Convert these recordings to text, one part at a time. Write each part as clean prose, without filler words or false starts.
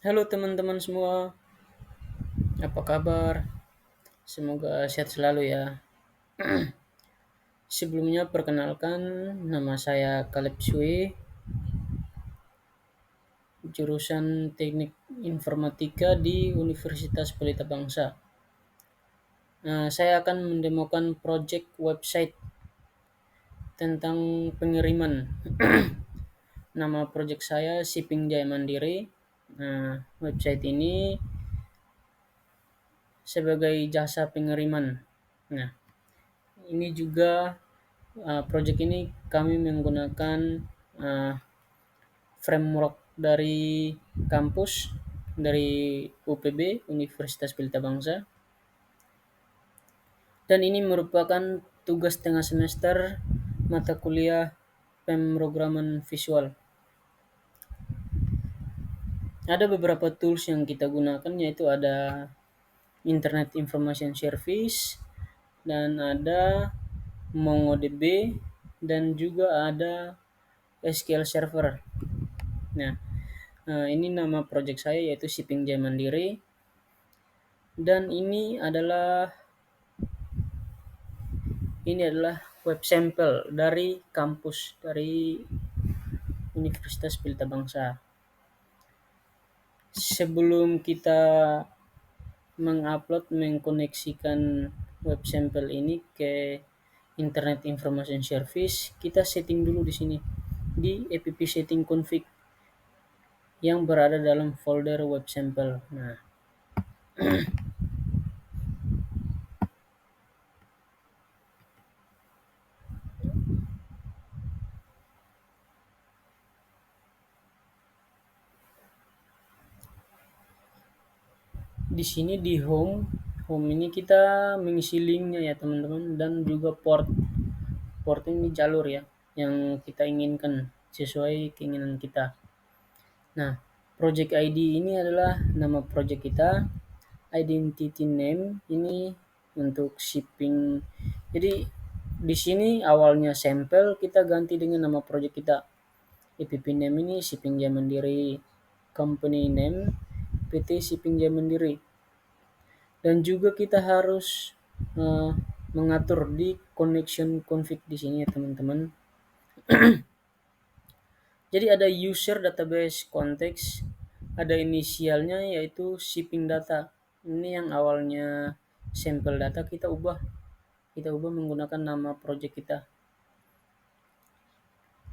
Halo teman-teman semua, apa kabar? Semoga sehat selalu ya. Sebelumnya perkenalkan, nama saya Kaleb Sui, jurusan Teknik Informatika di Universitas Pelita Bangsa. Saya akan mendemokan project website tentang pengiriman. Nama project saya Shipping Jaya Mandiri. Website ini sebagai jasa pengiriman. Nah, ini juga project ini kami menggunakan uh, framework dari kampus dari UPB Universitas Pelita Bangsa, dan ini merupakan tugas tengah semester mata kuliah pemrograman visual. Ada beberapa tools yang kita gunakan, yaitu ada Internet Information Service, dan ada MongoDB, dan juga ada SQL Server. Nah, ini nama project saya yaitu Shipping Jaya Mandiri, dan ini adalah web sampel dari kampus dari Universitas Pelita Bangsa. Sebelum kita mengkoneksikan web sampel ini ke Internet Information Service, kita setting dulu di sini di app setting config yang berada dalam folder web sampel. Nah, di sini di home ini kita mengisi linknya ya teman-teman, dan juga port ini jalur ya yang kita inginkan sesuai keinginan kita. Nah, project ID ini adalah nama project kita. Identity name ini untuk shipping. Jadi di sini awalnya sampel, kita ganti dengan nama project kita. App name ini Shipping Jaya Mandiri, company name PT Shipping Jaya Mandiri. Dan juga kita harus uh, mengatur di connection config di sini ya teman-teman. Jadi ada user database konteks, ada inisialnya yaitu shipping data. Ini yang awalnya sampel data, kita ubah menggunakan nama project kita.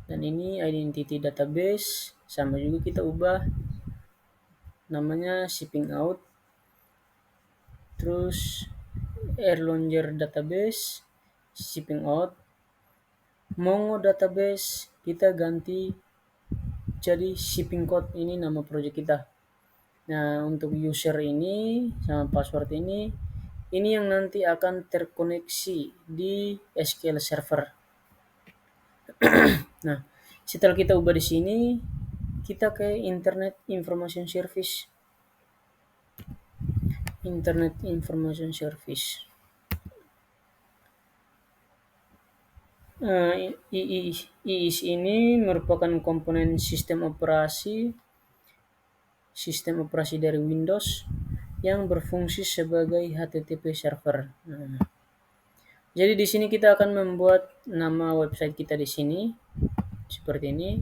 Dan ini identity database, sama juga kita ubah namanya shipping out. Terus Erlanger database, shipping out. Mongo database kita ganti jadi shipping code, ini nama project kita. Nah, untuk user ini sama password ini yang nanti akan terkoneksi di SQL Server. Nah, setelah kita ubah di sini, kita ke Internet Information Service. Internet Information Service. IIS ini merupakan komponen sistem operasi dari Windows yang berfungsi sebagai HTTP server. Nah, jadi di sini kita akan membuat nama website kita di sini seperti ini.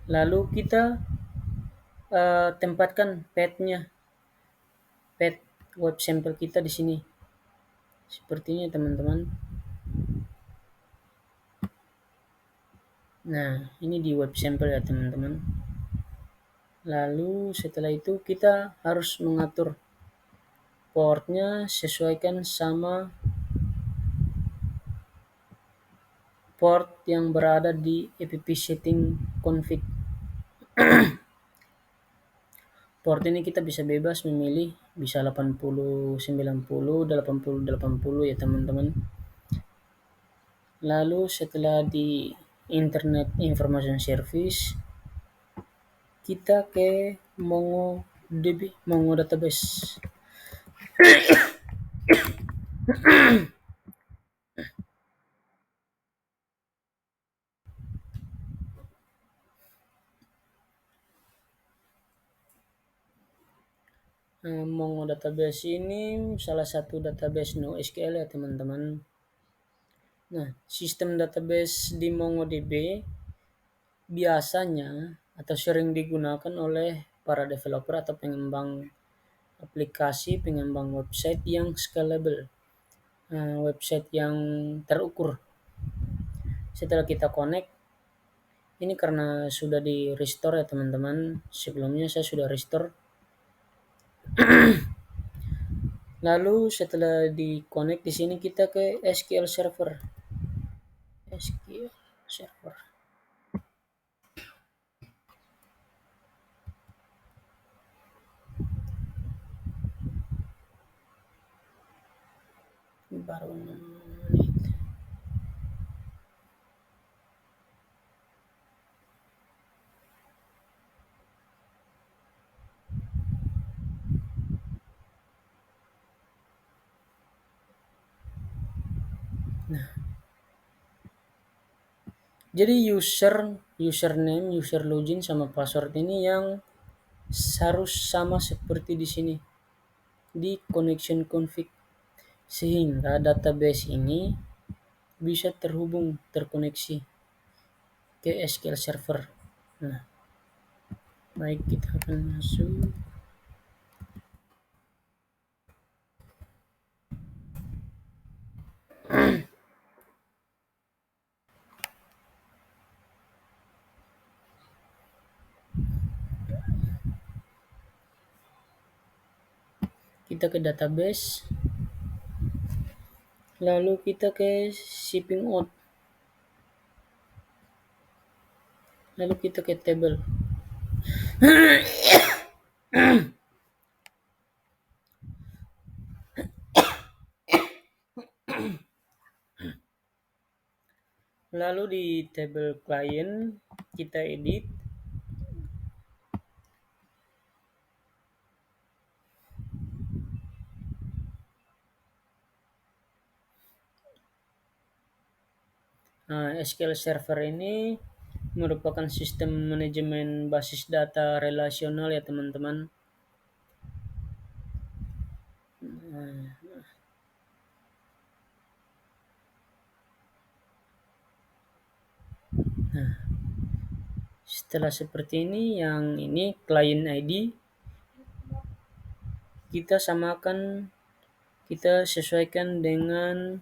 Lalu kita tempatkan path web sampel kita di sini. Sepertinya teman-teman. Nah, ini di web sampel ya teman-teman. Lalu setelah itu kita harus mengatur portnya, sesuaikan sama port yang berada di app setting config. Port ini kita bisa bebas memilih, bisa 80, 90, 80, 80 ya teman-teman. Lalu setelah di Internet Information Service, kita ke Mongo database. Mongo database ini salah satu database NoSQL ya teman-teman. Nah, sistem database di MongoDB biasanya atau sering digunakan oleh para developer atau pengembang aplikasi, pengembang website yang scalable, website yang terukur. Setelah kita connect, ini karena sudah di restore ya teman-teman. Sebelumnya saya sudah restore. Lalu setelah di connect di sini kita ke SQL Server. SQL Server. Baru 6 menit. Nah, jadi username, user login sama password ini yang harus sama seperti di sini di connection config sehingga database ini bisa terkoneksi ke SQL Server. Nah, baik kita akan masuk. Kita ke database. Lalu kita ke shipping out. Lalu kita ke table. Lalu di table client kita edit. Nah, SQL Server ini merupakan sistem manajemen basis data relasional ya teman-teman. Nah, setelah seperti ini, yang ini client ID kita samakan, kita sesuaikan dengan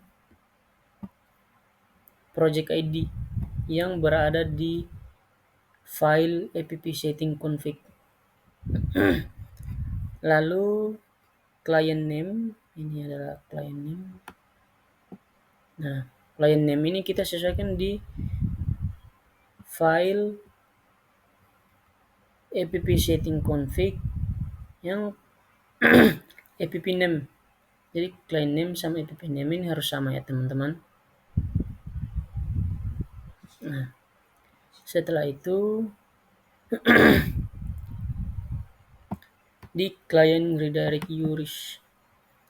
project ID yang berada di file app setting config. Lalu client name, ini adalah client name. Nah, client name ini kita sesuaikan di file app setting config yang app name. Jadi client name sama app name ini harus sama ya teman-teman. Nah, setelah itu di client redirect URIs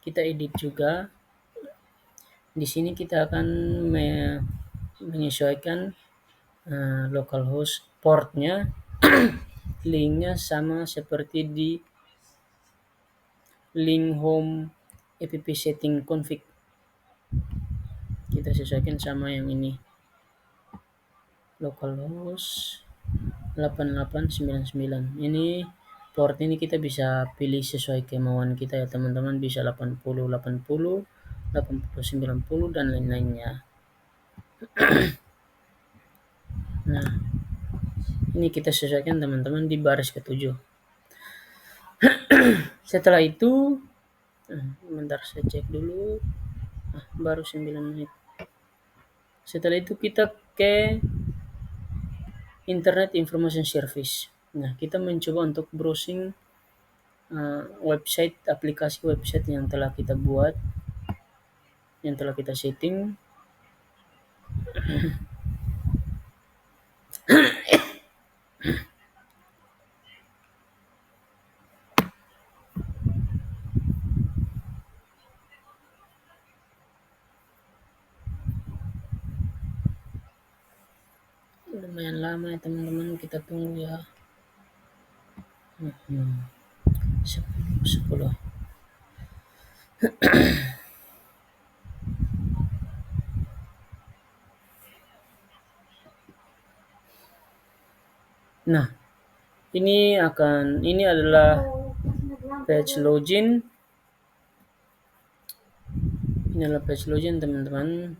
kita edit juga. Di sini kita akan menyesuaikan localhost portnya, linknya sama seperti di link home app setting config. Kita sesuaikan sama yang ini, localhost 8899. Ini port ini kita bisa pilih sesuai kemauan kita ya teman-teman, bisa 80, 80, 80, 90 dan lain-lainnya. Nah, ini kita sesuaikan teman-teman di baris ke-7. Setelah itu, bentar saya cek dulu. Baru 9 menit. Setelah itu kita ke Internet Information Service. Nah, kita mencoba untuk browsing website, aplikasi website yang telah kita buat, yang telah kita setting. Lumayan lama ya teman-teman, kita tunggu ya. 10, 10. Nah, ini adalah page login. Ini adalah page login, teman-teman.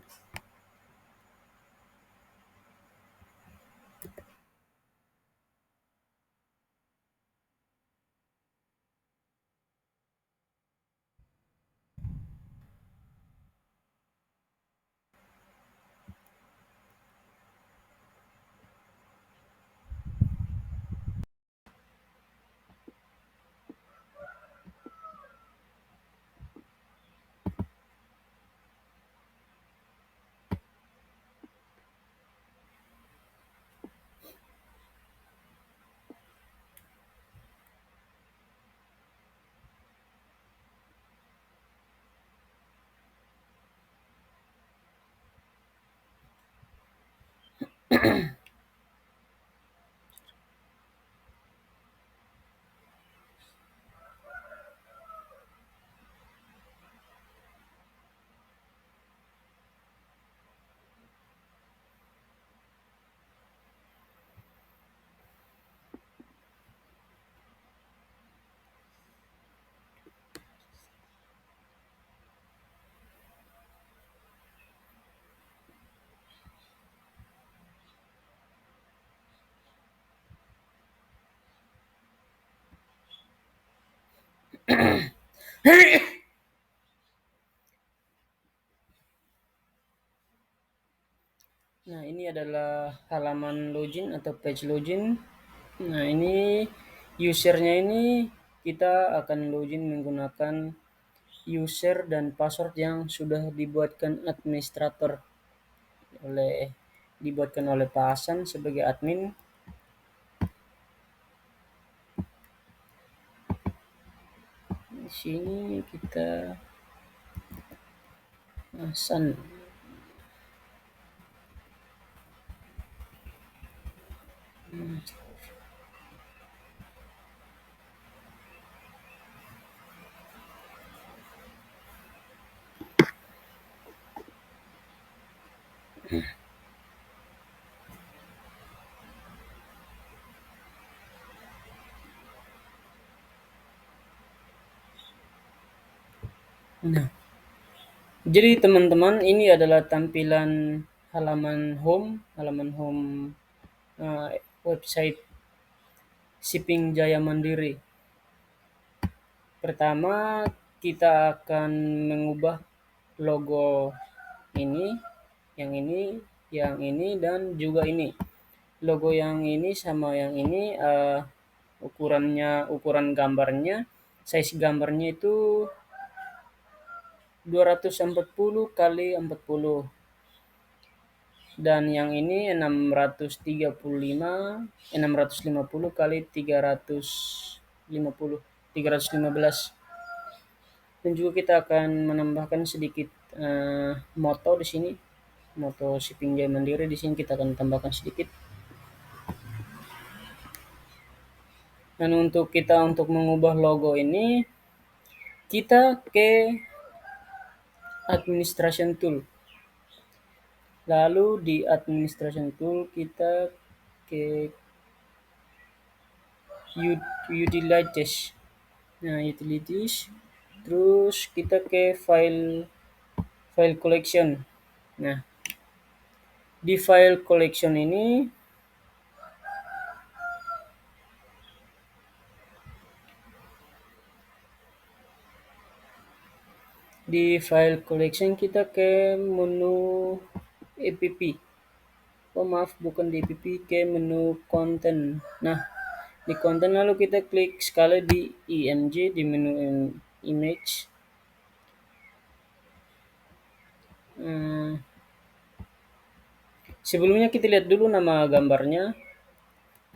Nah, ini adalah halaman login atau page login. Nah, ini usernya ini kita akan login menggunakan user dan password yang sudah dibuatkan oleh Pak Hasan sebagai admin. Di sini kita Hasan. Nah, jadi teman-teman, ini adalah tampilan halaman home website Shipping Jaya Mandiri. Pertama, kita akan mengubah logo ini, yang ini, dan juga ini. Logo yang ini sama yang ini, ukuran gambarnya, size gambarnya itu 240 kali 40, dan yang ini 650 kali 315. Dan juga kita akan menambahkan sedikit moto di sini, moto Shipping Jaya Mandiri. Di sini kita akan tambahkan sedikit. Dan untuk mengubah logo ini, kita ke administration tool. Lalu di administration tool kita ke utilities. Nah, utilities. Terus kita ke file collection. Nah, di file collection ini kita ke menu app. Oh maaf, bukan di app, ke menu konten. Nah, di konten lalu kita klik sekali di img di menu image. Sebelumnya kita lihat dulu nama gambarnya.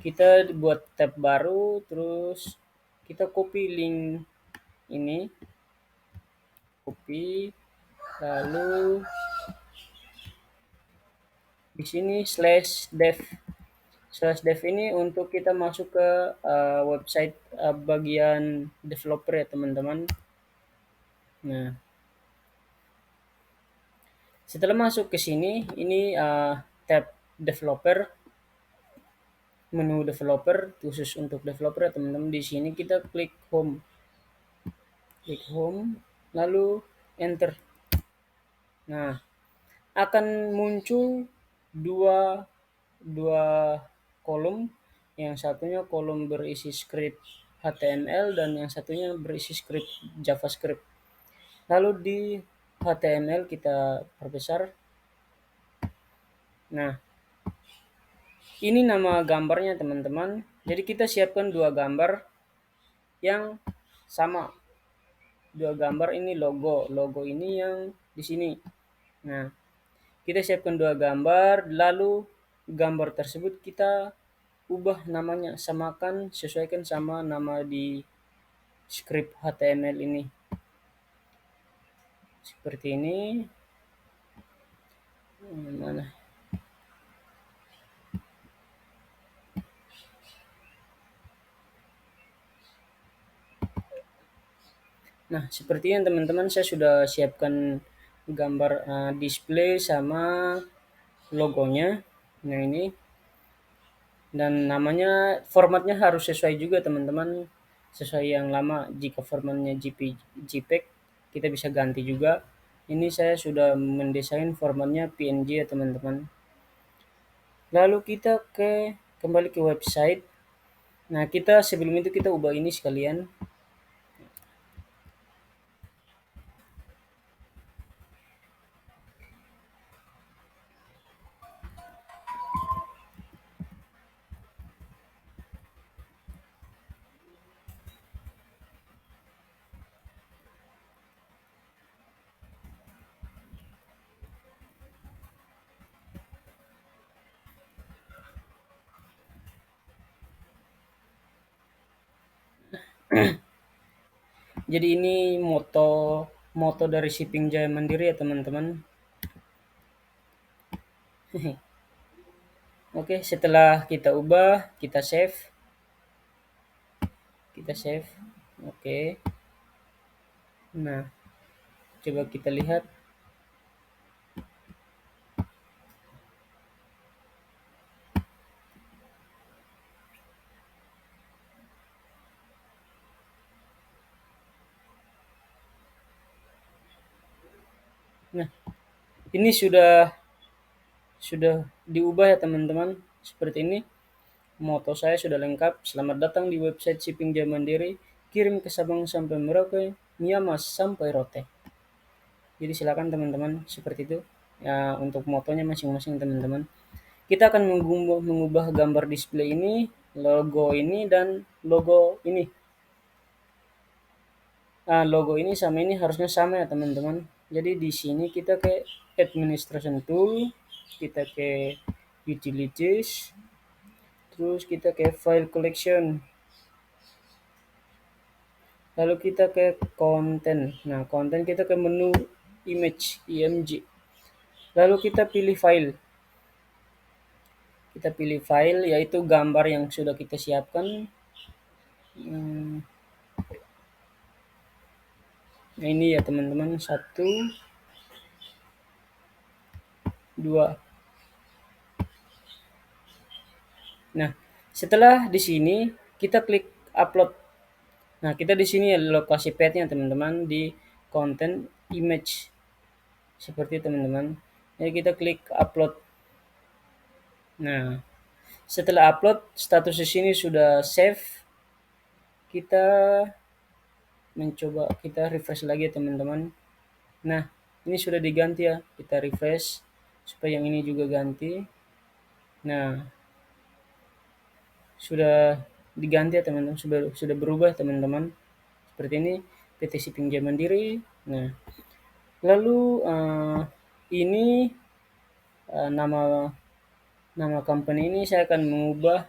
Kita buat tab baru, terus kita copy link ini, lalu di sini /dev Slash dev ini untuk kita masuk ke website bagian developer ya teman-teman. Nah, setelah masuk ke sini, ini tab developer, menu developer khusus untuk developer ya teman-teman. Di sini kita klik home, lalu enter. Nah, akan muncul dua dua kolom, yang satunya kolom berisi script HTML dan yang satunya berisi script JavaScript. Lalu di HTML kita perbesar. Nah, ini nama gambarnya teman-teman. Jadi kita siapkan dua gambar yang sama. Dua gambar ini logo ini yang di sini. Nah, kita siapkan dua gambar, lalu gambar tersebut kita ubah namanya, samakan, sesuaikan sama nama di script HTML ini. Seperti ini. Mana? Nah, seperti yang teman-teman saya sudah siapkan gambar display sama logonya. Nah, ini dan namanya, formatnya harus sesuai juga teman-teman, sesuai yang lama. Jika formatnya JPEG kita bisa ganti juga. Ini saya sudah mendesain formatnya PNG ya teman-teman. Lalu kita kembali ke website. Nah, kita sebelum itu kita ubah ini sekalian. Jadi ini moto moto dari Shipping Jaya Mandiri ya teman-teman. Oke, setelah kita ubah, kita save. Kita save. Oke. Nah, coba kita lihat. Nah, ini sudah diubah ya teman-teman. Seperti ini. Moto saya sudah lengkap. Selamat datang di website Shipping Jaya Mandiri. Kirim ke Sabang sampai Merauke, Miamas sampai Rote. Jadi silakan teman-teman, seperti itu. Ya, untuk motonya masing-masing teman-teman. Kita akan mengubah gambar display ini, logo ini, dan logo ini. Nah, logo ini sama ini harusnya sama ya teman-teman. Jadi di sini kita ke administration tool, kita ke utilities, terus kita ke file collection, lalu kita ke content. Nah, content kita ke menu image img, lalu kita pilih file. Kita pilih file, yaitu gambar yang sudah kita siapkan. Nah, ini ya teman-teman, 1, 2. Nah, setelah di sini kita klik upload. Nah, kita di sini ya lokasi path-nya teman-teman, di content image. Seperti teman-teman. Jadi kita klik upload. Nah, setelah upload, status di sini sudah save. Kita mencoba, kita refresh lagi ya teman-teman. Nah, ini sudah diganti ya. Kita refresh supaya yang ini juga ganti. Nah, sudah diganti ya teman-teman, sudah berubah teman-teman. Seperti ini PT Shipping Jaya Mandiri. Nah, lalu ini nama nama company ini saya akan mengubah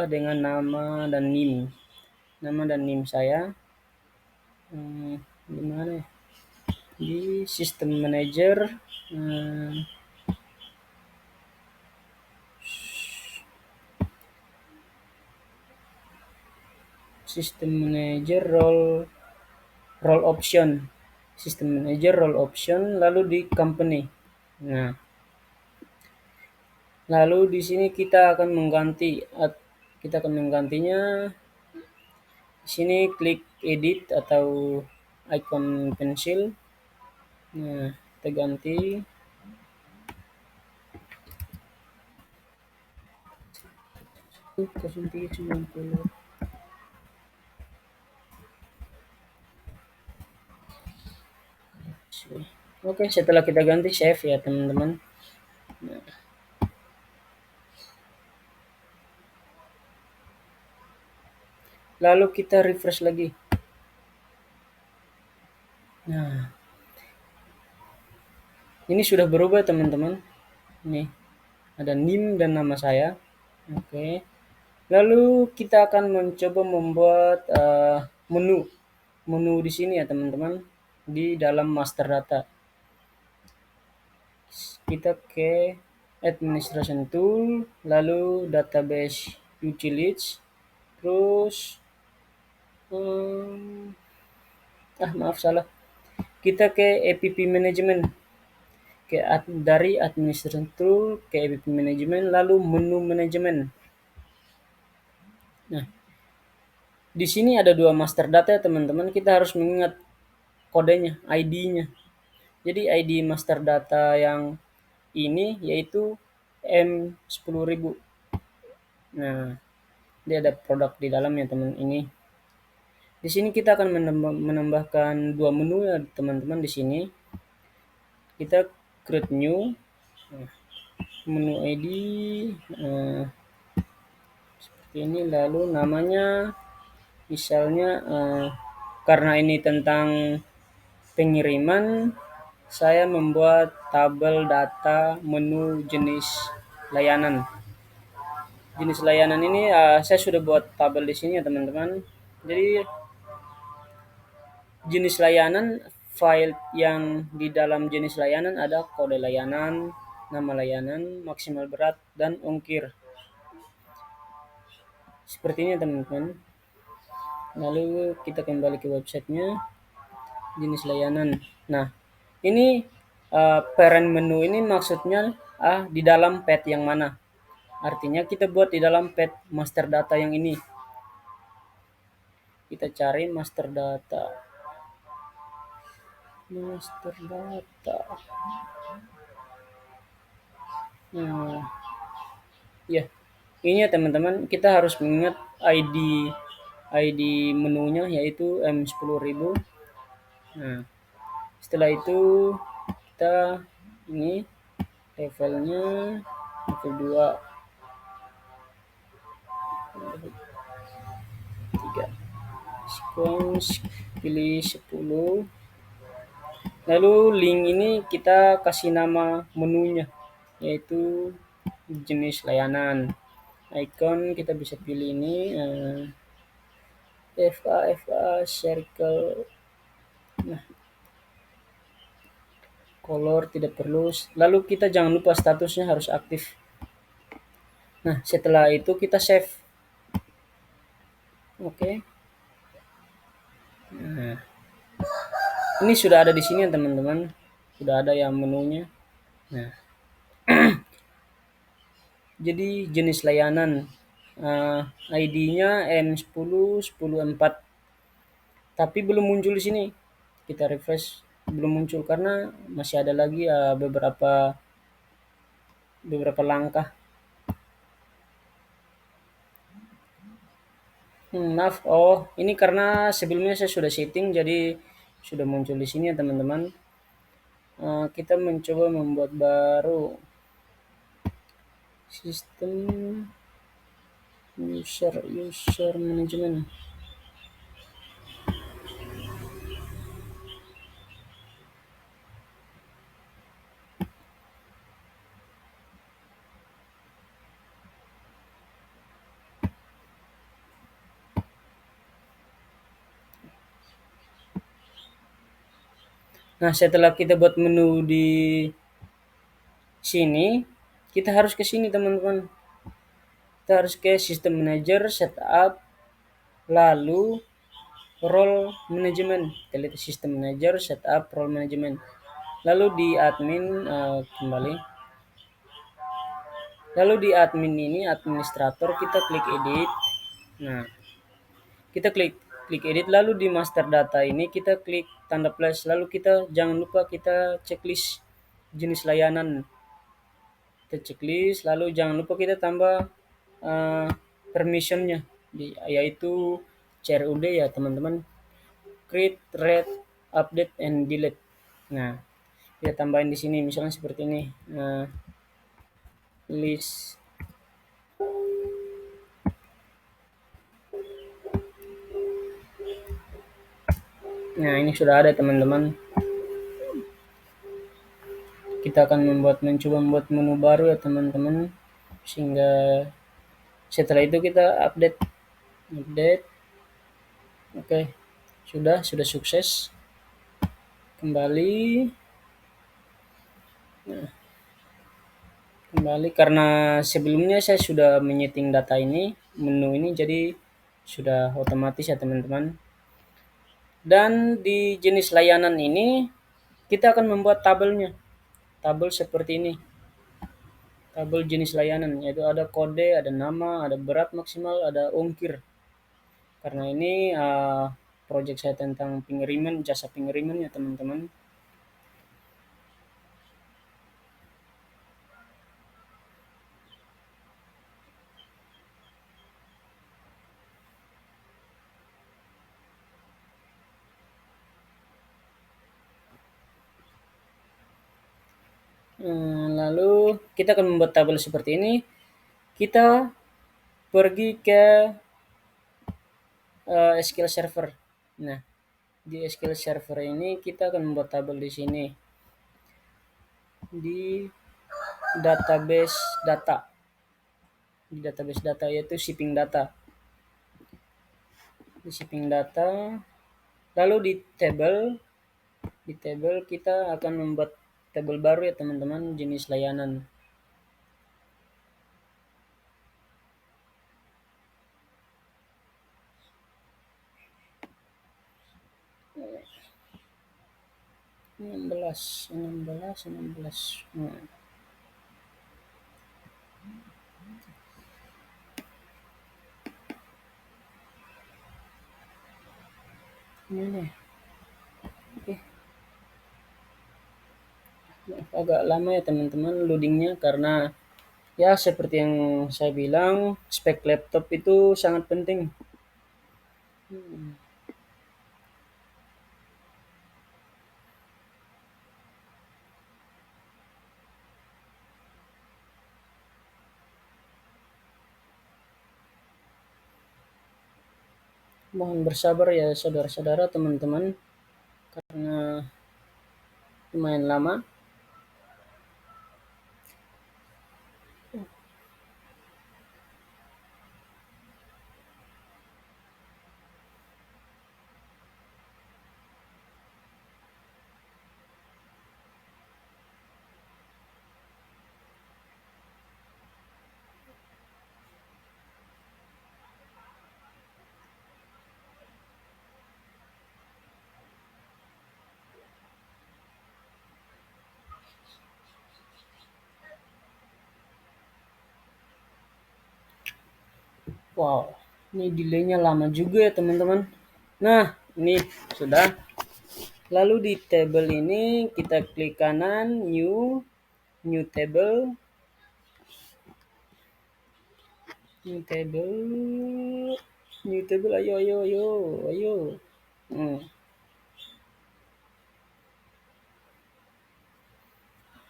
dengan nama dan NIM saya. Di mana ya? Di System Manager. System manager role option. System manager role option lalu di company. Nah, lalu di sini kita akan menggantinya. Di sini klik edit atau icon pensil. Nah, kita ganti. Oke, setelah kita ganti save ya teman-teman. Lalu kita refresh lagi. Nah, ini sudah berubah teman-teman. Nih, ada NIM dan nama saya. Oke. Lalu kita akan mencoba membuat menu. Menu di sini ya teman-teman, di dalam master data. Kita ke administration tool, lalu database utilities, terus maaf salah. Kita ke app management. Dari administration tool ke app management, lalu menu management. Nah, di sini ada dua master data ya teman-teman. Kita harus mengingat kodenya, ID-nya. Jadi ID master data yang ini yaitu M10000. Nah, dia ada produk di dalamnya teman ini. Di sini kita akan menambahkan dua menu ya teman-teman di sini. Kita create new menu ID seperti ini, lalu namanya misalnya karena ini tentang pengiriman, saya membuat tabel data menu jenis layanan. Jenis layanan ini saya sudah buat tabel di sini ya teman-teman. Jadi jenis layanan, file yang di dalam jenis layanan ada kode layanan, nama layanan, maksimal berat, dan ongkir. Seperti ini teman-teman. Lalu kita kembali ke websitenya, jenis layanan. Nah, ini parent menu ini maksudnya di dalam pet yang mana. Artinya kita buat di dalam pet master data yang ini. Kita cari master data. Master data. Nah, ya, ini ya teman-teman, kita harus mengingat ID menunya yaitu M10000. Nah, setelah itu kita ini levelnya level 2, 3, sequence pilih 10. Lalu link ini kita kasih nama menunya yaitu jenis layanan. Icon kita bisa pilih ini FA circle. Nah, color tidak perlu. Lalu kita jangan lupa statusnya harus aktif. Nah, setelah itu kita save. Oke. Nah, ini sudah ada di sini ya teman-teman. Sudah ada yang menunya. Nah, jadi jenis layanan ID-nya M10 10 4. Tapi belum muncul di sini. Kita refresh, belum muncul karena masih ada lagi beberapa langkah. Maaf, ini karena sebelumnya saya sudah setting jadi sudah muncul di sini ya teman-teman. Kita mencoba membuat baru sistem user management. Nah, setelah kita buat menu di sini, kita harus ke sini teman-teman. Kita harus ke System Manager, Setup, Lalu role management, kita lihat system manager, setup, role management. Lalu di admin kembali. Lalu di admin ini administrator kita klik edit. Nah, kita klik klik edit, lalu di master data ini kita klik tanda plus, lalu kita jangan lupa kita checklist jenis layanan. Kita checklist, lalu jangan lupa kita tambah uh, permissionnya, yaitu CRUD ya teman-teman, create, read, update, and delete. Nah, kita tambahin di sini misalnya seperti ini, list. Nah, ini sudah ada teman-teman. Kita akan mencoba membuat menu baru ya teman-teman, sehingga setelah itu kita update. Oke, sudah sukses. Kembali. Nah, kembali karena sebelumnya saya sudah menyeting data ini, menu ini, jadi sudah otomatis ya teman-teman. Dan di jenis layanan ini kita akan membuat tabelnya. Tabel seperti ini. Tabel jenis layanan, yaitu ada kode, ada nama, ada berat maksimal, ada ongkir. Karena ini project saya tentang pengiriman, jasa pengiriman ya teman-teman. Lalu kita akan membuat tabel seperti ini. Kita pergi ke SQL Server. Nah, di SQL Server ini kita akan membuat tabel di sini. Di database data. Di database data yaitu shipping data. Di shipping data. Lalu di table kita akan membuat tabel baru ya teman-teman, jenis layanan. enam belas. Nah. Ini oke. Agak lama ya teman-teman loadingnya, karena ya seperti yang saya bilang, spek laptop itu sangat penting. Mohon bersabar ya saudara-saudara, teman-teman, karena lumayan lama. Wow, ini delaynya lama juga ya teman-teman. Nah, ini sudah. Lalu di table ini kita klik kanan, new table, new table, new table, ayo. Hmm.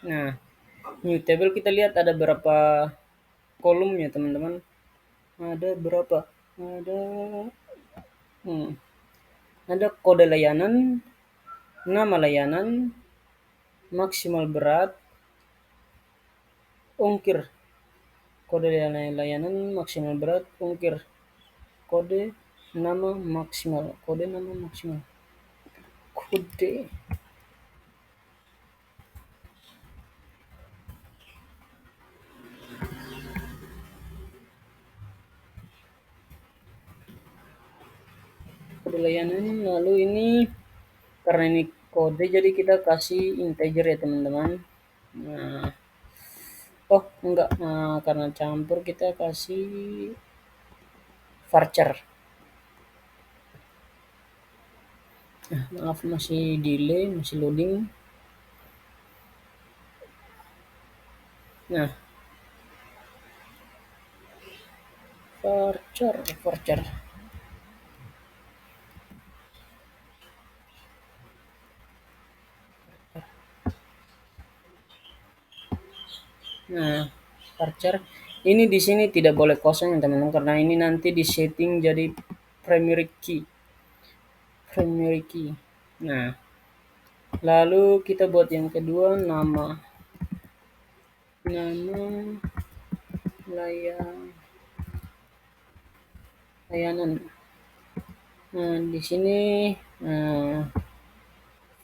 Nah, new table kita lihat ada berapa kolomnya teman-teman. Ada berapa? Ada hmm, ada kode layanan, nama layanan, maksimal berat, ongkir. Kode layanan, maksimal berat, ongkir. Kode nama maksimal. Kode. layanan. Lalu ini karena ini kode jadi kita kasih integer ya teman-teman. Nah, oh enggak, karena campur kita kasih varchar. Nah, maaf masih delay, masih loading. Nah, varchar. Nah, varchar ini di sini tidak boleh kosong ya teman-teman karena ini nanti di setting jadi primary key. Primary key. Nah, lalu kita buat yang kedua nama layanan. Nah, di sini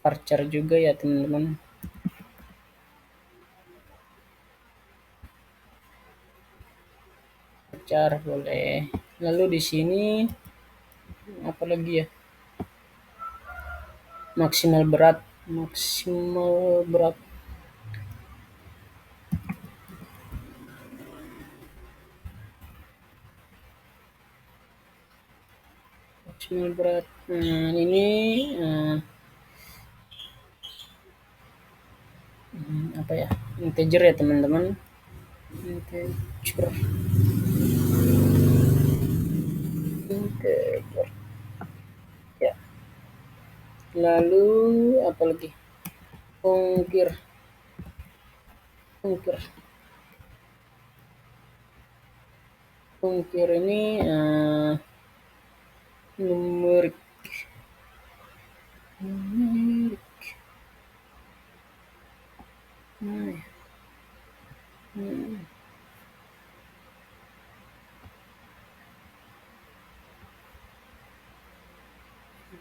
varchar juga ya teman-teman. Varchar boleh. Lalu di sini apa lagi ya? Maksimal berat. Maksimal berat. Maksimal berat. Nah, ini apa ya? Integer ya teman-teman. Integer. Integer. Ya. Lalu apa lagi? Ongkir. Ongkir. Ongkir ini numerik. Numerik. Nah,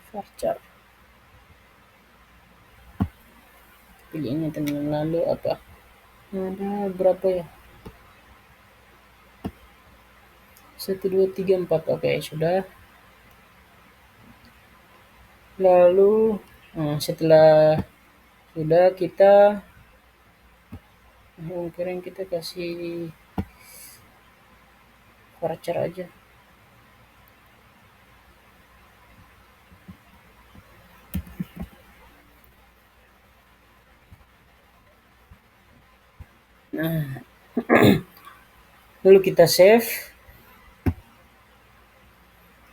varchar. Pilihnya teman lalu apa? Ada berapa ya? 1, 2, 3, 4. Oke, sudah. Lalu setelah sudah kita kira kita kasih varchar aja. Nah, lalu kita save.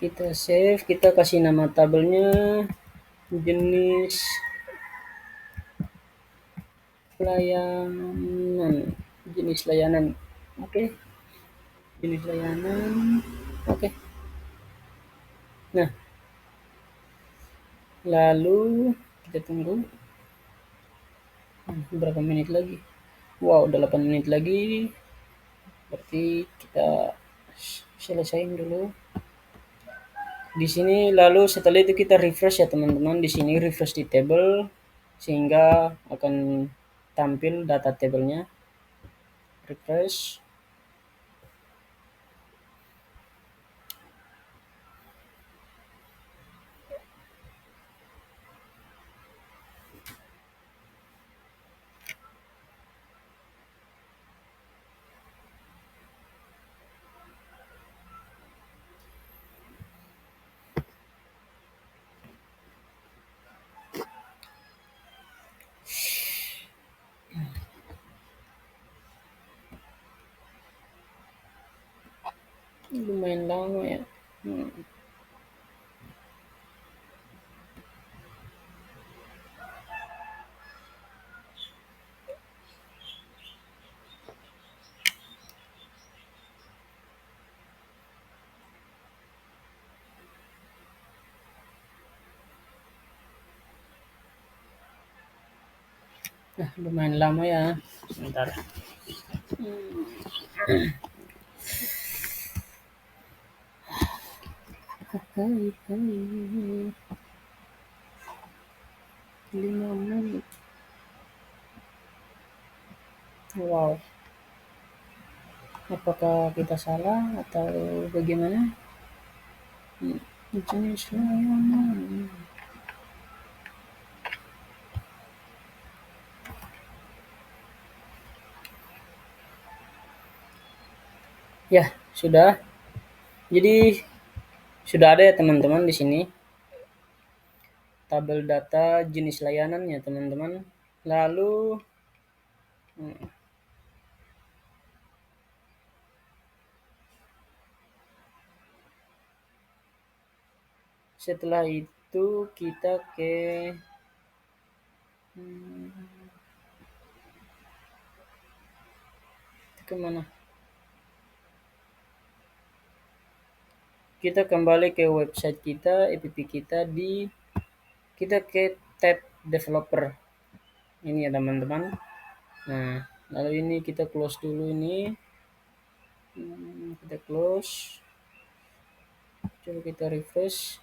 Kita kasih nama tabelnya jenis layanan. Jenis layanan. Oke. Jenis layanan. Oke. Nah, lalu kita tunggu berapa menit lagi. Wow, 8 menit lagi. Berarti kita selesaiin dulu. Di sini lalu setelah itu kita refresh ya teman-teman. Di sini refresh di table sehingga akan tampil data tabelnya. Refresh. Lumayan lama ya. Nah, lumayan lama ya. Sebentar. Hai, hai. 5 menit. Wow. Apakah kita salah atau bagaimana? jenis layanan. Ya, sudah. Jadi sudah ada ya teman-teman di sini tabel data jenis layanannya teman-teman. Lalu setelah itu kita ke mana? Kita kembali ke website kita, app kita kita ke tab developer. Ini ya teman-teman. Nah, lalu ini kita close dulu ini. Kita close. Coba kita refresh.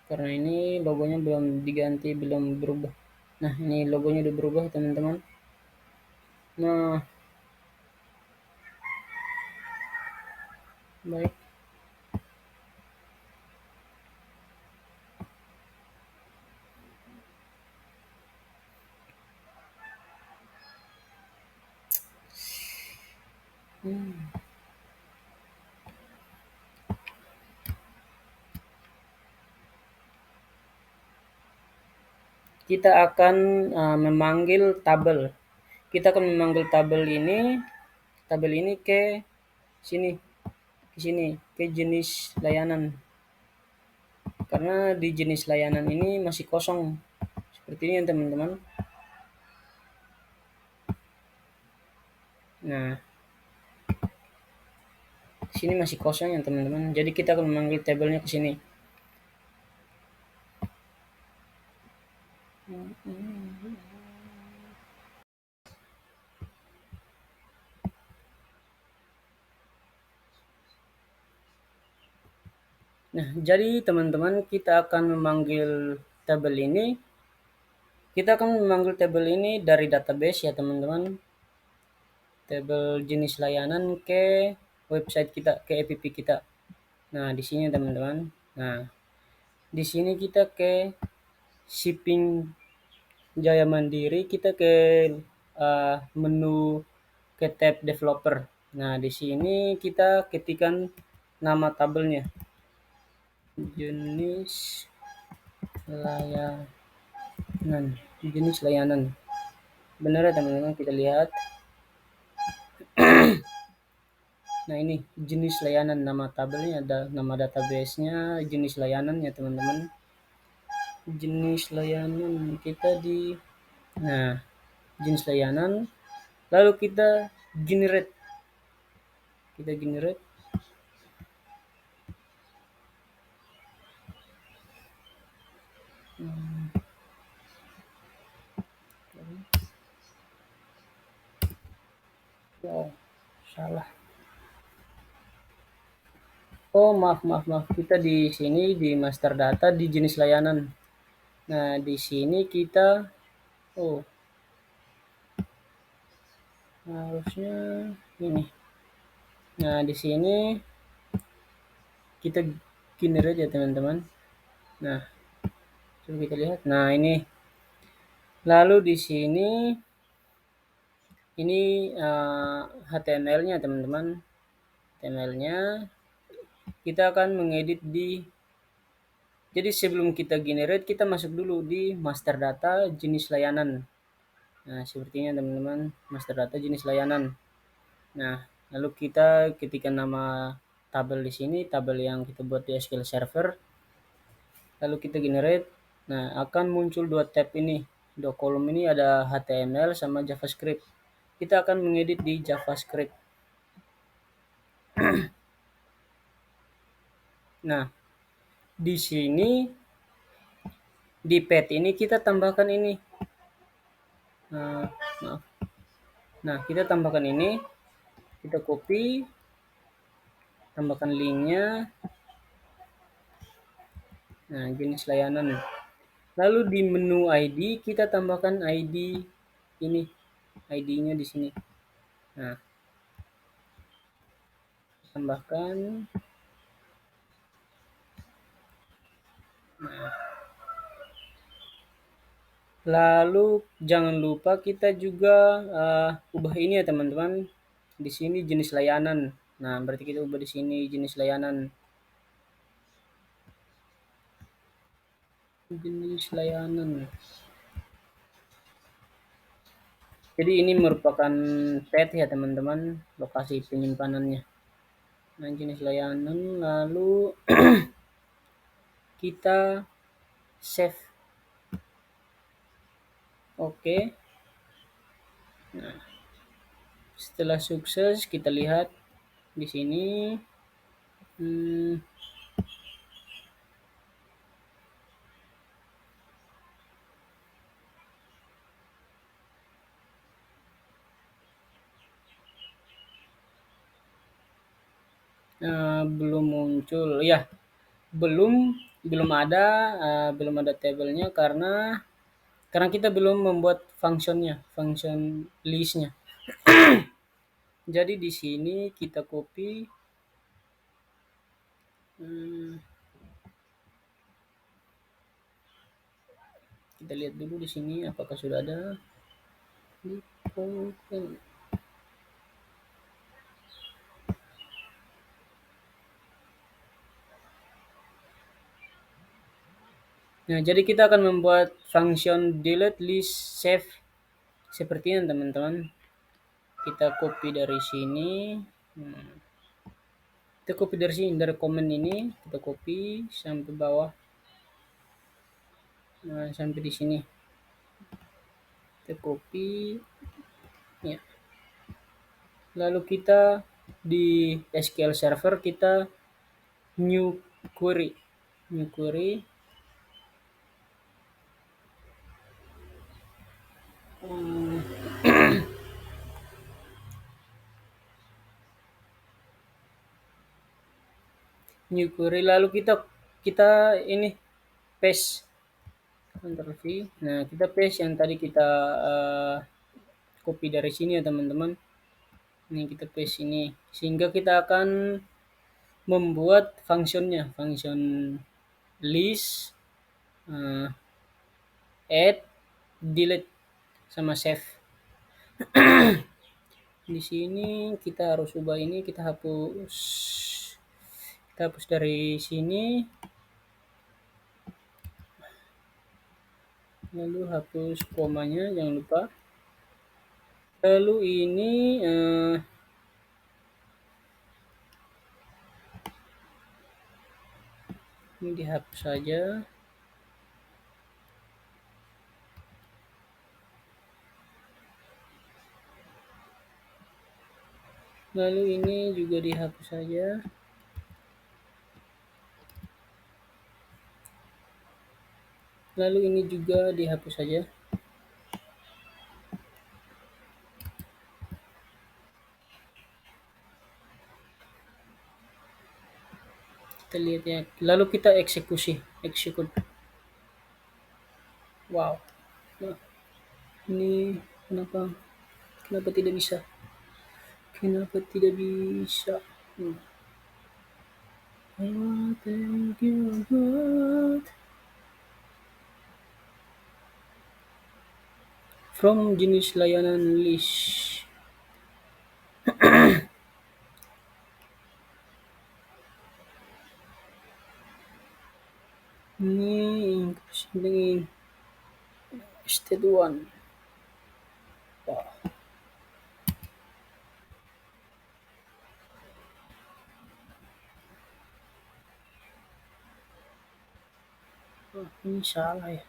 Karena ini logonya belum diganti, belum berubah. Nah, ini logonya udah berubah teman-teman. Nah, baik. Kita akan memanggil tabel. Kita akan memanggil tabel ini ke sini, ke jenis layanan. Karena di jenis layanan ini masih kosong. Seperti ini ya teman-teman. Nah, di sini masih kosong ya teman-teman. Jadi kita akan memanggil tabelnya ke sini. Nah, jadi teman-teman kita akan memanggil tabel ini. Kita akan memanggil tabel ini dari database ya teman-teman. Tabel jenis layanan ke website kita, ke app kita. Nah, di sini teman-teman. Nah, di sini kita ke shipping Jaya Mandiri, kita ke menu ke tab developer. Nah, di sini kita ketikkan nama tabelnya. Jenis layanan. Jenis layanan. Benar ya teman-teman, kita lihat. Nah, ini jenis layanan, nama tabelnya ada, nama database-nya, jenis layanan ya teman-teman. Jenis layanan kita di jenis layanan, lalu kita generate. Kita generate. Oh, salah. Oh, maaf. Kita di sini di master data di jenis layanan. Nah, di sini kita harusnya ini. Nah, di sini kita generate ya teman-teman. Nah, coba kita lihat. Nah, ini. Lalu di sini ini HTML-nya teman-teman. HTML-nya kita akan mengedit jadi sebelum kita generate, kita masuk dulu di master data jenis layanan. Nah, sepertinya teman-teman, master data jenis layanan. Nah, lalu kita ketikkan nama tabel di sini, tabel yang kita buat di SQL Server. Lalu kita generate. Nah, akan muncul dua tab ini. Dua kolom ini ada HTML sama JavaScript. Kita akan mengedit di JavaScript. Nah, di sini di pet ini kita tambahkan ini. Maaf. Nah, kita tambahkan ini. Kita copy, tambahkan linknya. Nah, jenis layanan. Lalu di menu ID kita tambahkan ID ini, ID-nya di sini. Nah, tambahkan Lalu jangan lupa kita juga ubah ini ya teman-teman. Di sini jenis layanan. Nah, berarti kita ubah di sini jenis layanan. Jenis layanan. Jadi ini merupakan pet ya teman-teman, lokasi penyimpanannya. Nah, jenis layanan lalu kita save. Oke. Nah, setelah sukses kita lihat di sini. Hmm, belum muncul ya, belum belum ada belum ada tabelnya karena kita belum membuat functionnya, function listnya. Jadi di sini kita copy. hmm, kita lihat dulu di sini apakah sudah ada di function. Nah, jadi kita akan membuat function delete list save seperti ini teman-teman. Kita copy dari sini. Kita copy dari sini, dari komen ini kita copy sampai bawah. Nah, sampai di sini. Kita copy. Ya. Lalu kita di SQL Server kita new query. New query. New query lalu kita ini paste, Ctrl V. Nah, kita paste yang tadi kita copy dari sini ya teman-teman. Ini kita paste ini sehingga kita akan membuat functionnya, function list, add, delete sama save. Di sini kita harus ubah ini, kita hapus dari sini, lalu hapus komanya jangan lupa. Lalu ini dihapus saja. Lalu ini juga dihapus saja. Lalu ini juga dihapus saja. Kita lihat ya. Lalu kita execute. Wow. Nah, ini kenapa tidak bisa? Kenapa tidak bisa? Thank you God. From jenis layanan list. Ini dengan state 1. Wah. Ini salah ya.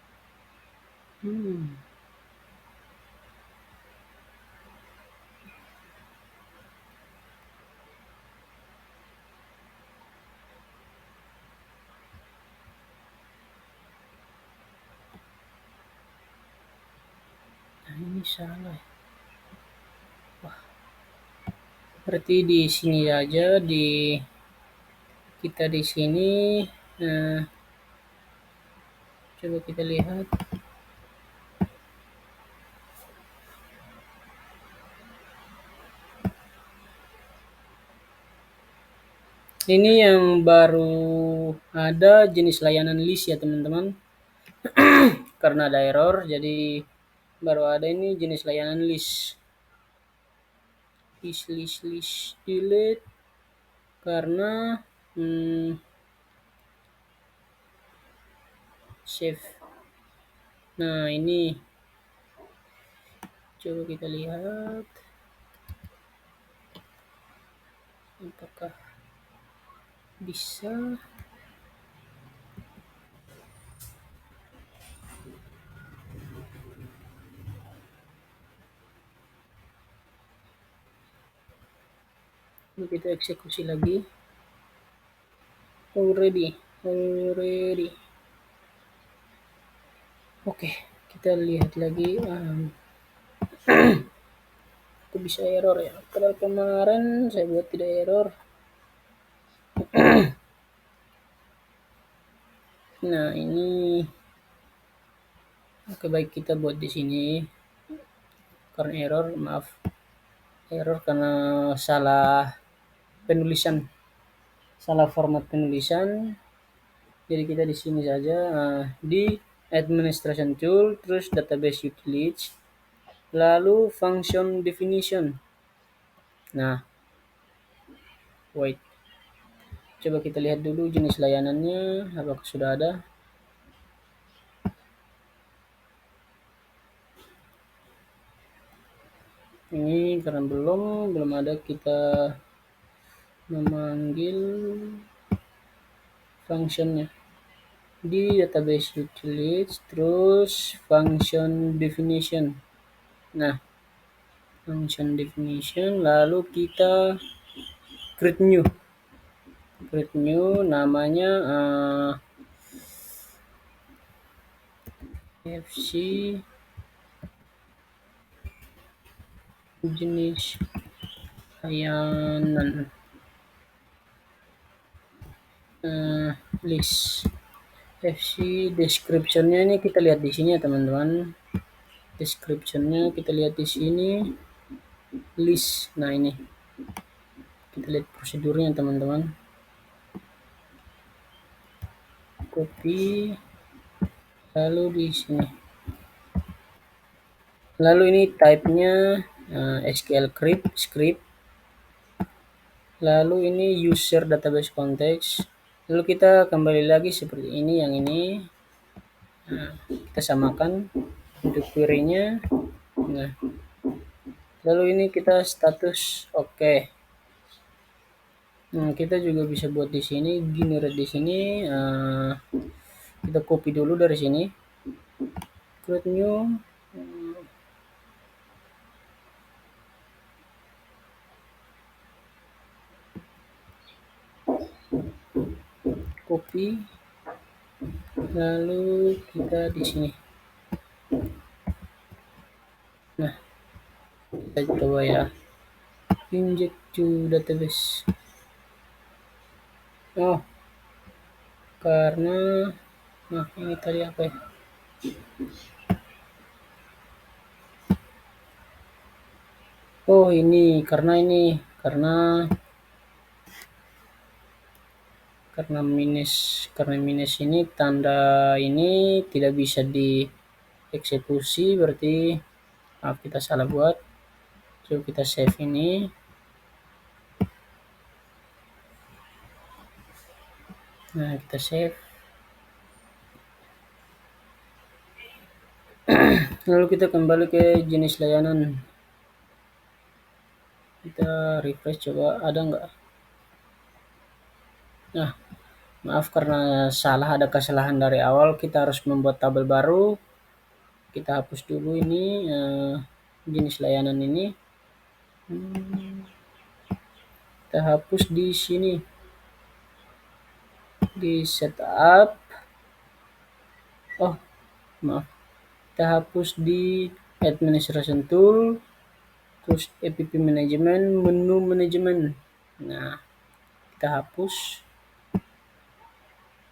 Ini salah. Wah. Berarti di sini aja kita di sini. Coba kita lihat. Ini yang baru Ada jenis layanan list ya teman-teman. Karena ada error, jadi baru ada ini jenis layanan list. List delete karena save. Nah ini coba kita lihat apakah bisa. Ini kita eksekusi lagi. Already. Oke, kita lihat lagi. Itu bisa error ya. Padahal kemarin saya buat tidak error. Nah ini, oke baik, kita buat di sini. Karena error, maaf. Error karena salah penulisan, salah format penulisan. Jadi kita di sini saja, di administration tool, terus database utilities, lalu function definition. Nah, wait, coba kita lihat dulu jenis layanannya apakah sudah ada. Ini karena belum ada, kita memanggil functionnya di database utilities, terus function definition. Nah, function definition, lalu kita create new namanya FC jenis layanan list. FC descriptionnya ini kita lihat di sini ya teman-teman. Descriptionnya kita lihat di sini, list. Nah ini kita lihat prosedurnya teman-teman. Copy, lalu di sini, lalu ini type-nya SQL script, lalu ini user database context, lalu kita kembali lagi seperti ini, yang ini kita samakan untuk query-nya. Nah, lalu ini kita status oke. Nah, kita juga bisa buat di sini, generate di sini. Kita copy dulu dari sini, create new, copy, lalu kita di sini. Nah, kita coba ya, inject to database. Oh, karena ini tadi apa ya? Oh ini karena minus ini tanda ini tidak bisa dieksekusi, berarti maaf kita salah buat. Coba kita save ini. Nah kita save. Lalu kita kembali ke jenis layanan. Kita refresh, coba ada nggak. Nah maaf karena salah, ada kesalahan dari awal, kita harus membuat tabel baru. Kita hapus dulu ini jenis layanan ini. Kita hapus di sini di setup. Oh maaf, kita hapus di administration tool, terus app management, menu manajemen. Nah kita hapus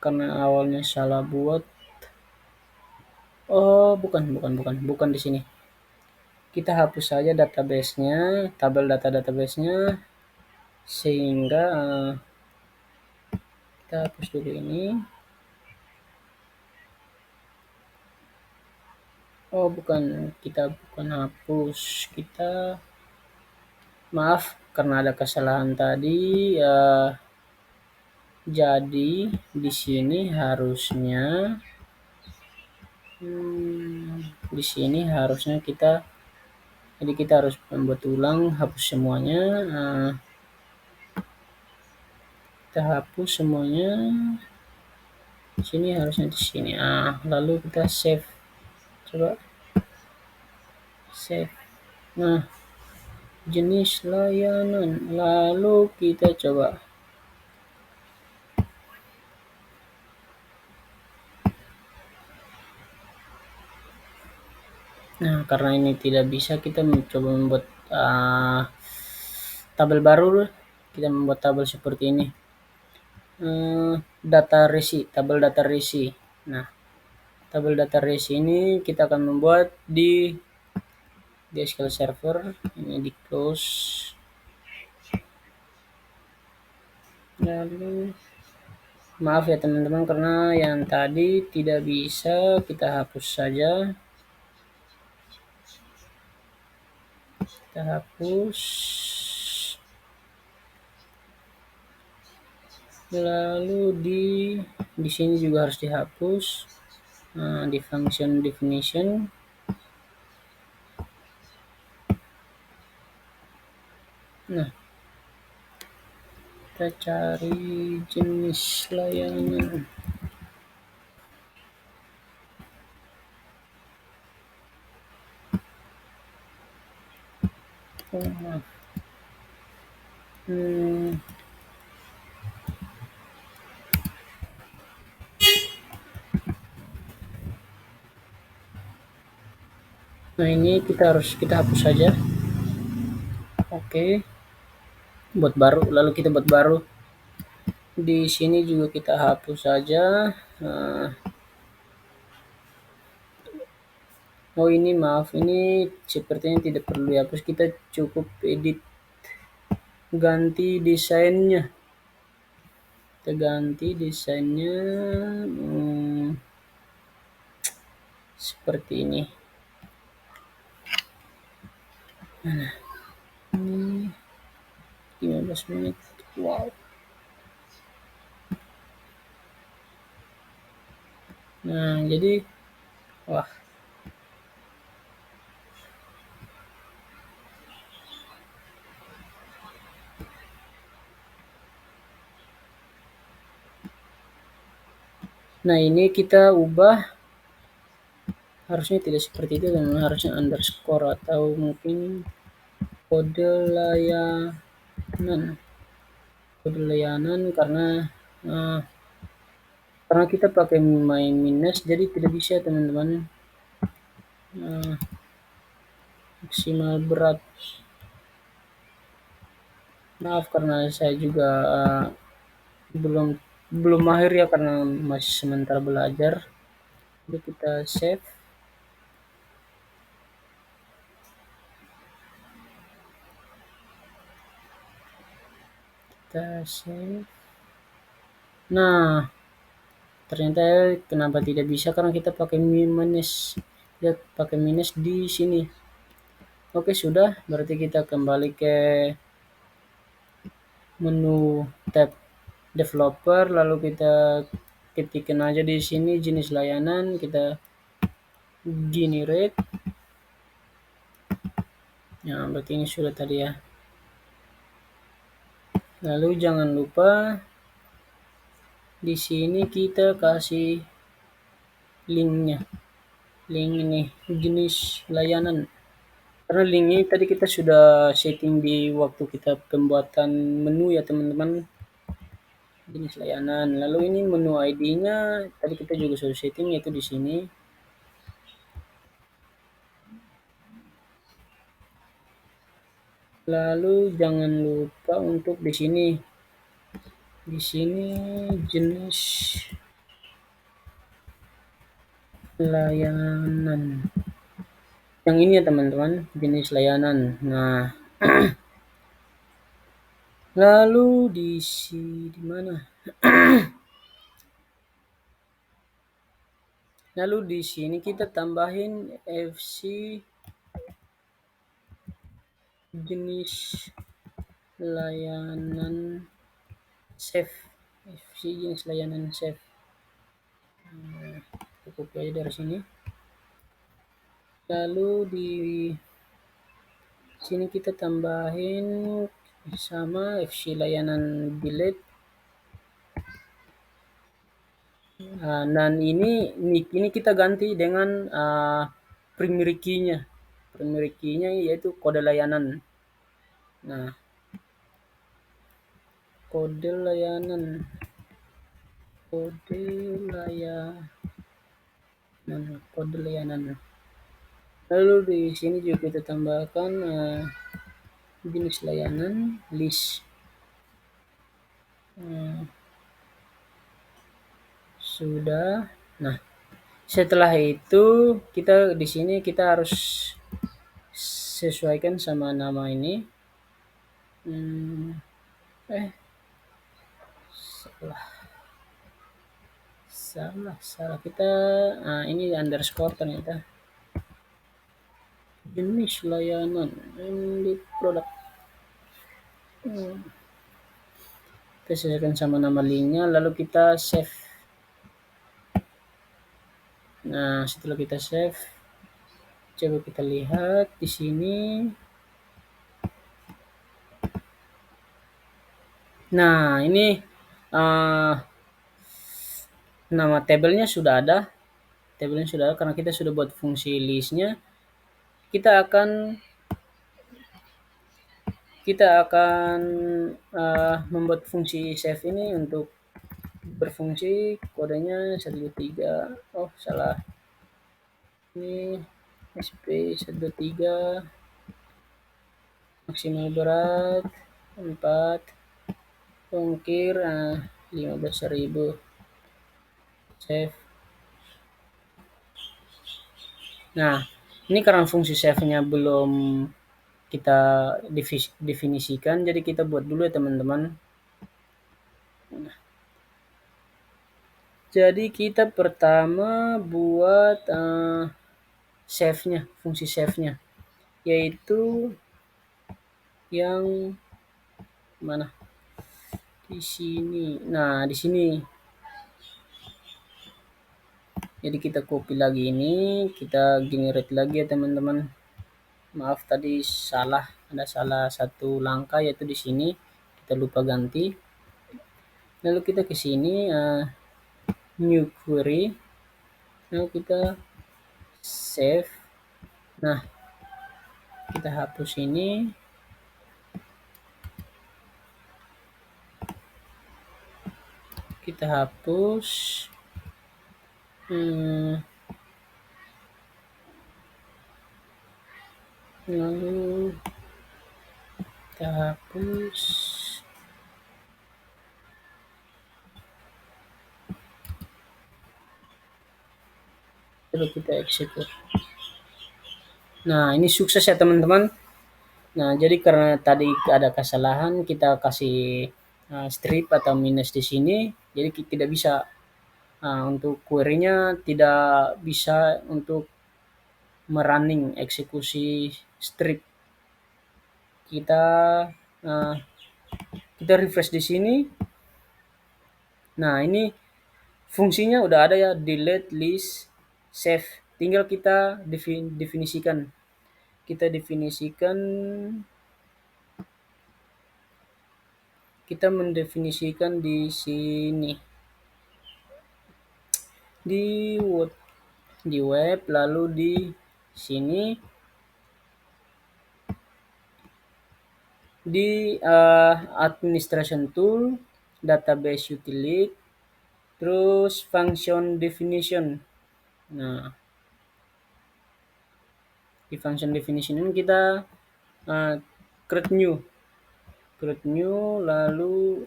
karena awalnya salah buat. Oh bukan di sini. Kita hapus saja database-nya, tabel database-nya, sehingga kita Kita hapus dulu ini. Oh, bukan hapus. Maaf karena ada kesalahan tadi. Ya, jadi di sini harusnya di sini harusnya kita harus membuat ulang, hapus semuanya. Kita hapus semuanya. Di sini harusnya di sini. Lalu kita save. Coba save. Nah, jenis layanan. Lalu kita coba. Nah, karena ini tidak bisa, kita mencoba membuat tabel baru. Kita membuat tabel seperti ini. Tabel data resi. Nah, tabel data resi ini kita akan membuat di SQL Server. Ini di close. Lalu maaf ya teman-teman karena yang tadi tidak bisa, kita hapus saja. Kita hapus. Lalu di sini juga harus dihapus. Di function definition. Nah, kita cari jenis layanan. Nah, ini kita hapus saja. Oke. Buat baru, lalu kita buat baru. Di sini juga kita hapus saja. Oh, ini maaf, ini sepertinya tidak perlu dihapus. Kita cukup edit, ganti desainnya. Kita ganti desainnya seperti ini. Nah, ini 15 menit. Wow. Nah, jadi wah. Nah, ini kita ubah, harusnya tidak seperti itu, dan harusnya underscore atau mungkin kode layanan karena kita pakai my minus, jadi tidak bisa teman-teman. Maksimal berat. Maaf karena saya juga belum mahir ya, karena masih sementara belajar. Jadi kita save. Nah, ternyata kenapa tidak bisa, karena kita pakai minus. Kita pakai minus di sini. Oke, sudah, berarti kita kembali ke menu tab developer, lalu kita ketikkan aja di sini jenis layanan, kita generate. Ya, berarti ini sudah tadi ya. Lalu jangan lupa di sini kita kasih linknya. Link ini jenis layanan. Karena link ini tadi kita sudah setting di waktu kita pembuatan menu ya teman-teman. Jenis layanan. Lalu ini menu ID-nya tadi kita juga sudah setting, yaitu di sini. Lalu jangan lupa untuk di sini. Di sini jenis layanan. Yang ini ya teman-teman, jenis layanan. Nah, lalu di mana? Lalu di sini kita tambahin FC jenis layanan save. FC jenis layanan save. Cukup aja dari sini. Lalu di sini kita tambahin sama FC layanan delete. Dan ini kita ganti dengan primary key-nya. Primary key-nya yaitu kode layanan. Nah, kode layanan kode layanan. Lalu di sini juga kita tambahkan jenis layanan list. Sudah. Nah, setelah itu kita di sini kita harus sesuaikan sama nama ini. Salah kita ini underscore ternyata. Jenis layanan di produk. Kita sesuaikan sama nama linknya, lalu kita save. Nah, setelah kita save, coba kita lihat di sini. Nah, ini nama tabelnya sudah ada. Tabelnya sudah ada karena kita sudah buat fungsi listnya. Kita akan membuat fungsi save ini untuk berfungsi. Kodenya 123. Oh, salah. Ini SP123 maksimal berat 4, ongkir 15.000. Save. Nah, ini karena fungsi save-nya belum kita definisikan, jadi kita buat dulu ya teman-teman. Jadi kita pertama buat save-nya, fungsi save-nya, yaitu yang mana? Di sini. Nah, di sini. Jadi kita copy lagi ini, kita generate lagi ya teman-teman. Maaf tadi salah, ada salah satu langkah yaitu di sini kita lupa ganti. Lalu kita ke sini new query. Lalu kita save. Nah, kita hapus ini. Kita hapus. Lalu kita hapus. Lalu kita execute. Nah, ini sukses ya teman-teman. Nah, jadi karena tadi ada kesalahan, kita kasih strip atau minus di sini, jadi tidak bisa untuk query-nya tidak bisa untuk merunning eksekusi strip. Kita refresh di sini. Nah, ini fungsinya udah ada ya, delete, list, save. Tinggal kita definisikan. Kita mendefinisikan di sini. Di web, lalu di sini di administration tool, database utility, terus function definition. Nah, di function definition ini kita create new, lalu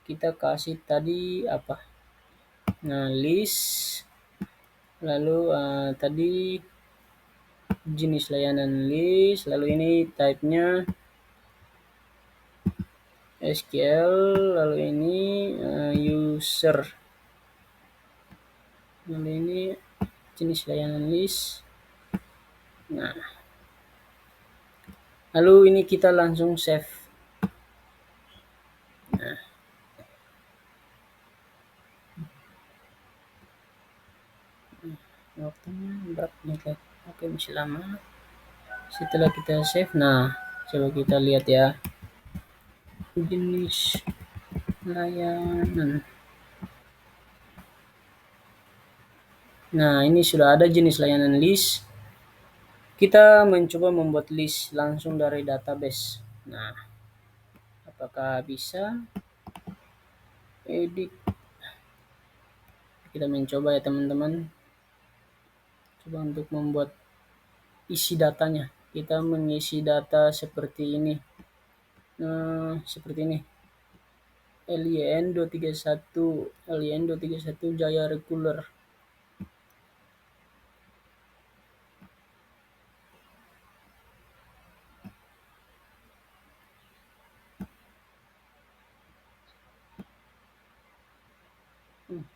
kita kasih tadi apa? Nah, list, lalu tadi jenis layanan list, lalu ini type-nya SQL, lalu ini user. Lalu ini jenis layanan list. Nah, lalu ini kita langsung save. Nah, waktunya berapa menit? Oke, masih lama. Setelah kita save, nah coba kita lihat ya jenis layanan. Nah, ini sudah ada jenis layanan list. Kita mencoba membuat list langsung dari database. Nah, apakah bisa? Edit. Kita mencoba ya teman-teman. Coba untuk membuat isi datanya. Kita mengisi data seperti ini. Seperti ini. LIN 231, LIN 231 Jaya Regular.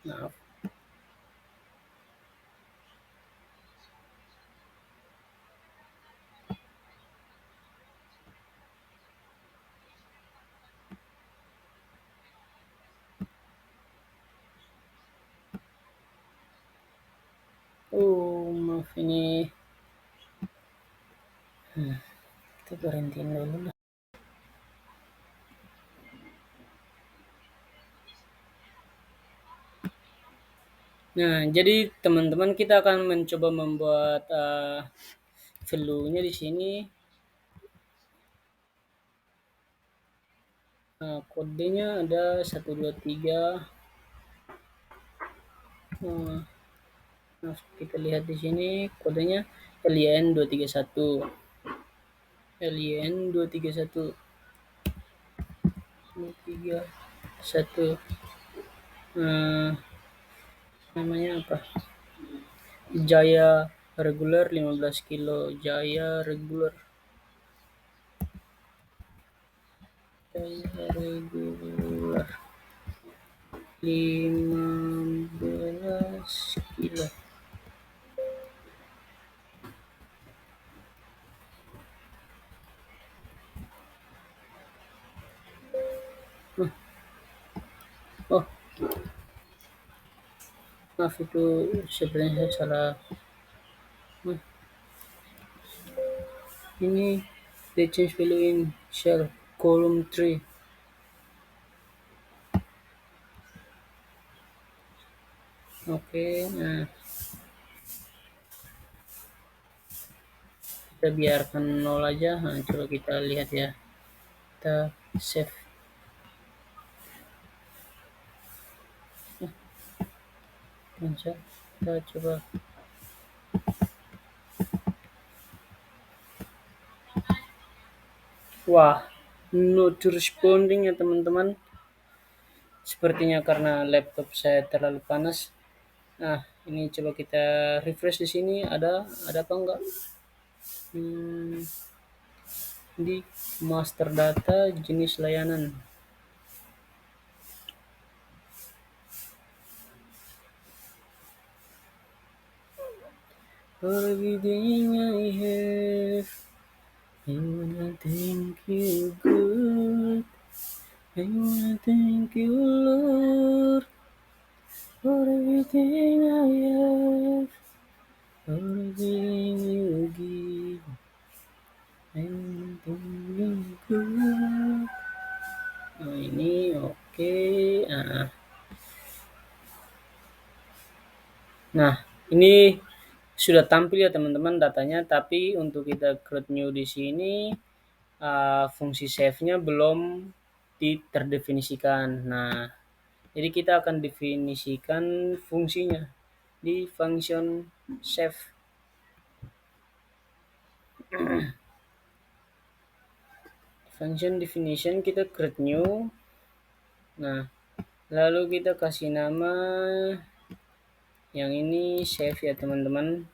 Maaf. Oh, maaf ini. Kita berhentiin dulu lah. Nah, jadi teman-teman kita akan mencoba membuat value-nya di sini. Nah, kodenya ada 123. Nah, kita lihat di sini kodenya LIN 231. LIN 231. 231. Namanya apa? Jaya regular 15 kilo. Jaya regular. Jaya regular 15 kilo. Oh, maaf itu sebenarnya saya salah. Ini they change value in shell column 3. Oke, nah kita biarkan nol aja. Nah, coba kita lihat ya. Kita save. Kita coba. Wah, not responding ya teman-teman. Sepertinya karena laptop saya terlalu panas. Nah, ini coba kita refresh di sini. Ada apa enggak? Di master data jenis layanan. Everything I have, I wanna thank you good. I wanna thank you Lord for everything I have, for everything you give. I wanna thank you good. Nah, ini oke. Nah, ini sudah tampil ya teman-teman datanya, tapi untuk kita create new di sini fungsi save-nya belum terdefinisikan. Nah, jadi kita akan definisikan fungsinya di function save. Function definition kita create new. Nah, lalu kita kasih nama yang ini save ya teman-teman.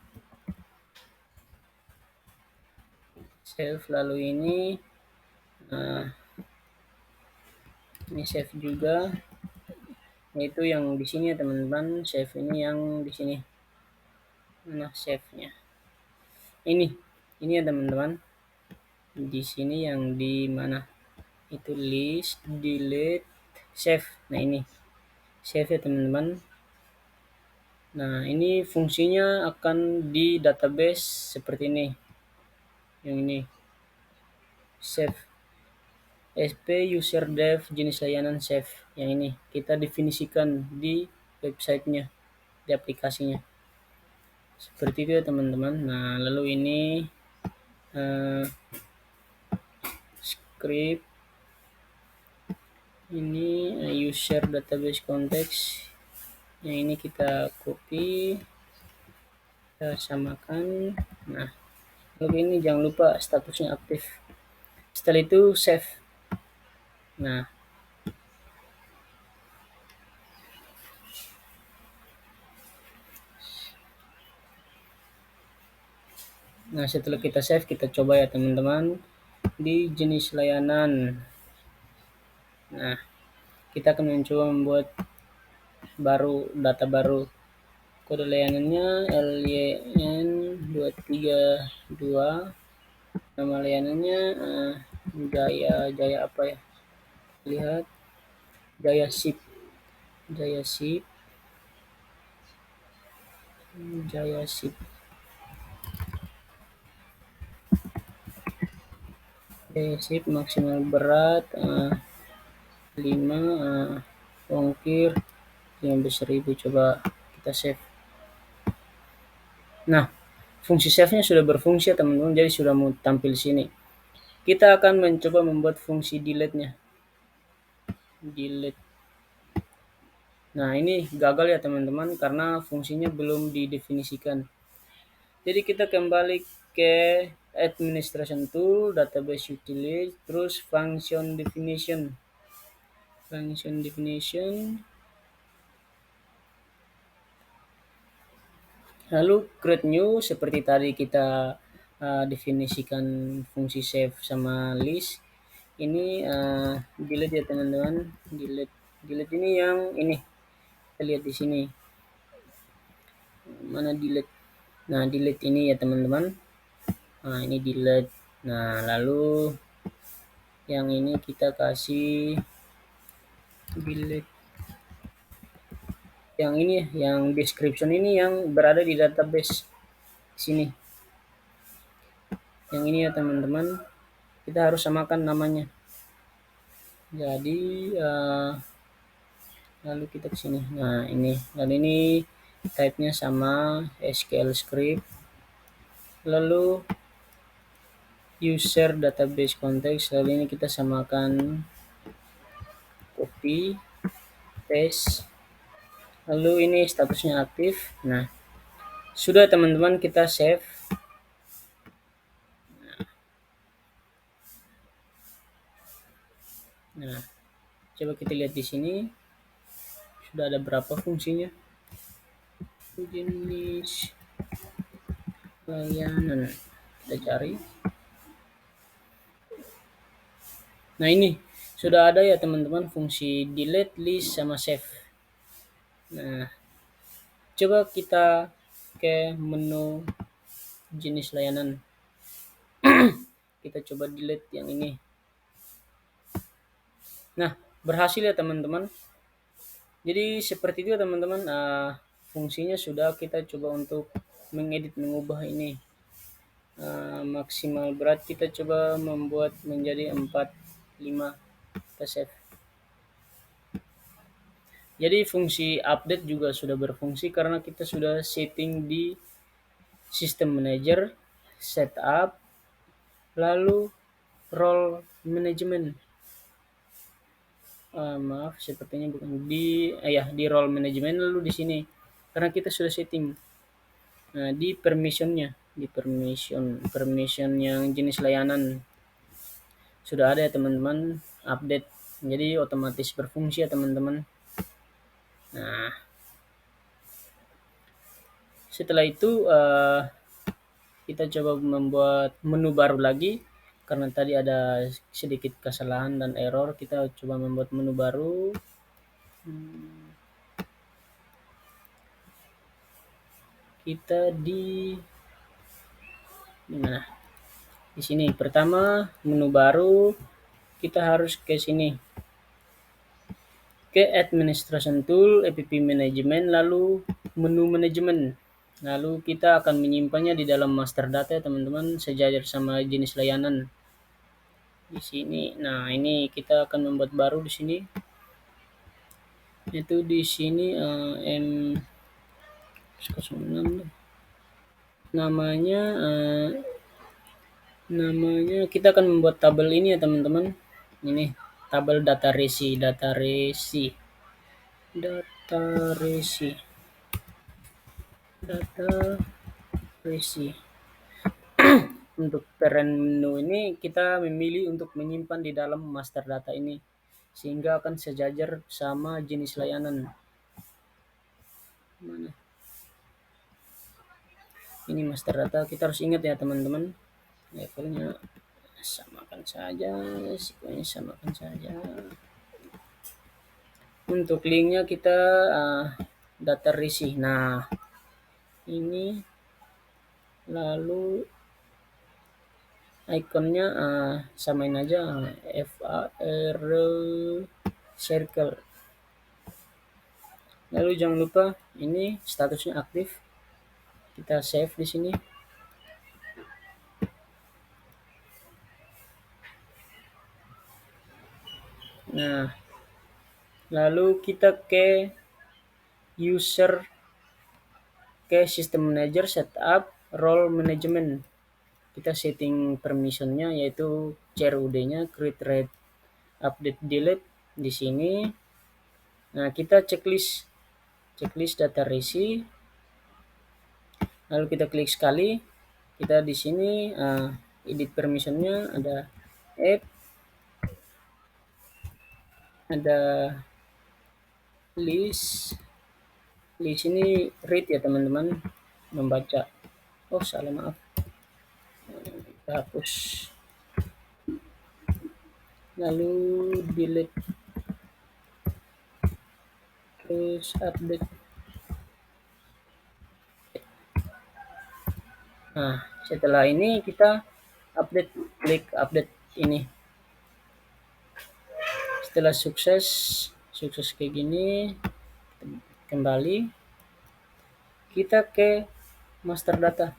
Save lalu ini. Nah, ini save juga. yaitu yang di sini ya teman-teman. Save ini yang di sini. Mana save-nya? Ini ya teman-teman. Di sini yang di mana? Itu list, delete, save. Nah, ini save ya teman-teman. Nah, ini fungsinya akan di database seperti ini. Yang ini save sp user dev jenis layanan save. Yang ini kita definisikan di websitenya, di aplikasinya. Seperti itu ya teman-teman. Nah, lalu ini script ini user database context. Yang ini kita copy, kita samakan. Nah, lalu ini jangan lupa statusnya aktif. Setelah itu save. Nah, setelah kita save, kita coba ya teman-teman di jenis layanan. Nah, kita akan mencoba membuat data baru. Kode layanannya LYN232. Nama layanannya Jaya apa ya? Lihat Jaya Ship. Jaya Ship. Jaya Ship. Jaya Ship maksimal berat 5 ongkir 15.000. Coba kita save. Nah, fungsi save-nya sudah berfungsi ya teman-teman, jadi sudah mau tampil sini. Kita akan mencoba membuat fungsi delete-nya. Delete. Nah, ini gagal ya teman-teman karena fungsinya belum didefinisikan. Jadi kita kembali ke administration tool, database utility, terus function definition. Function definition. Lalu create new seperti tadi kita definisikan fungsi save sama list. Ini delete ya teman-teman. Delete ini yang ini. Kita lihat di sini. Mana delete? Nah, delete ini ya teman-teman. Nah, ini delete. Nah, lalu yang ini kita kasih delete. Yang ini, yang description ini yang berada di database sini. Yang ini ya teman-teman, kita harus samakan namanya. Jadi lalu kita ke sini. Nah, ini. Dan ini type-nya sama SQL script. Lalu user database context. Lalu ini kita samakan copy, paste. Lalu ini statusnya aktif. Nah, sudah teman-teman, kita save. Nah, coba kita lihat di sini. Sudah ada berapa fungsinya? Jenis layanan. Kita cari. Nah, ini sudah ada ya teman-teman fungsi delete, list, sama save. Nah, coba kita ke menu jenis layanan. Kita coba delete yang ini. Nah, berhasil ya teman-teman. Jadi seperti itu ya teman-teman. Fungsinya sudah, kita coba untuk mengedit, mengubah ini. Maksimal berat kita coba membuat menjadi 45. Kita save. Jadi fungsi update juga sudah berfungsi karena kita sudah setting di system manager, setup, lalu role management. Maaf, sepertinya bukan di role management, lalu di sini karena kita sudah setting. Nah, di permissionnya, di permission yang jenis layanan sudah ada ya teman-teman, update. Jadi otomatis berfungsi ya teman-teman. Nah, setelah itu kita coba membuat menu baru lagi karena tadi ada sedikit kesalahan dan error. Kita coba membuat menu baru. kita di mana? Di sini. Pertama, menu baru, kita harus ke sini, ke Administration Tool, App Management, lalu menu manajemen. Lalu kita akan menyimpannya di dalam master data ya teman-teman, sejajar sama jenis layanan. Di sini, nah ini kita akan membuat baru di sini. Itu di sini M06 namanya kita akan membuat tabel ini ya teman-teman. Ini tabel data resi. Untuk parent menu ini kita memilih untuk menyimpan di dalam master data ini sehingga akan sejajar sama jenis layanan. Mana? Ini master data, kita harus ingat ya teman-teman, levelnya samakan saja, sikunya samakan saja. Untuk linknya kita data resi. Nah ini lalu ikonnya samain aja FAR circle. Lalu jangan lupa ini statusnya aktif, kita save di sini. Nah lalu kita ke user, ke system manager, setup role management, kita setting permissionnya yaitu CRUD-nya create, read, update, delete di sini. Nah kita checklist data resi, lalu kita klik sekali, kita di sini edit permissionnya, ada add, ada list ini read ya teman-teman, membaca. Oh salah, maaf, kita hapus, lalu delete, terus update. Nah setelah ini kita update, klik update ini. Setelah sukses kayak gini, kembali kita ke master data,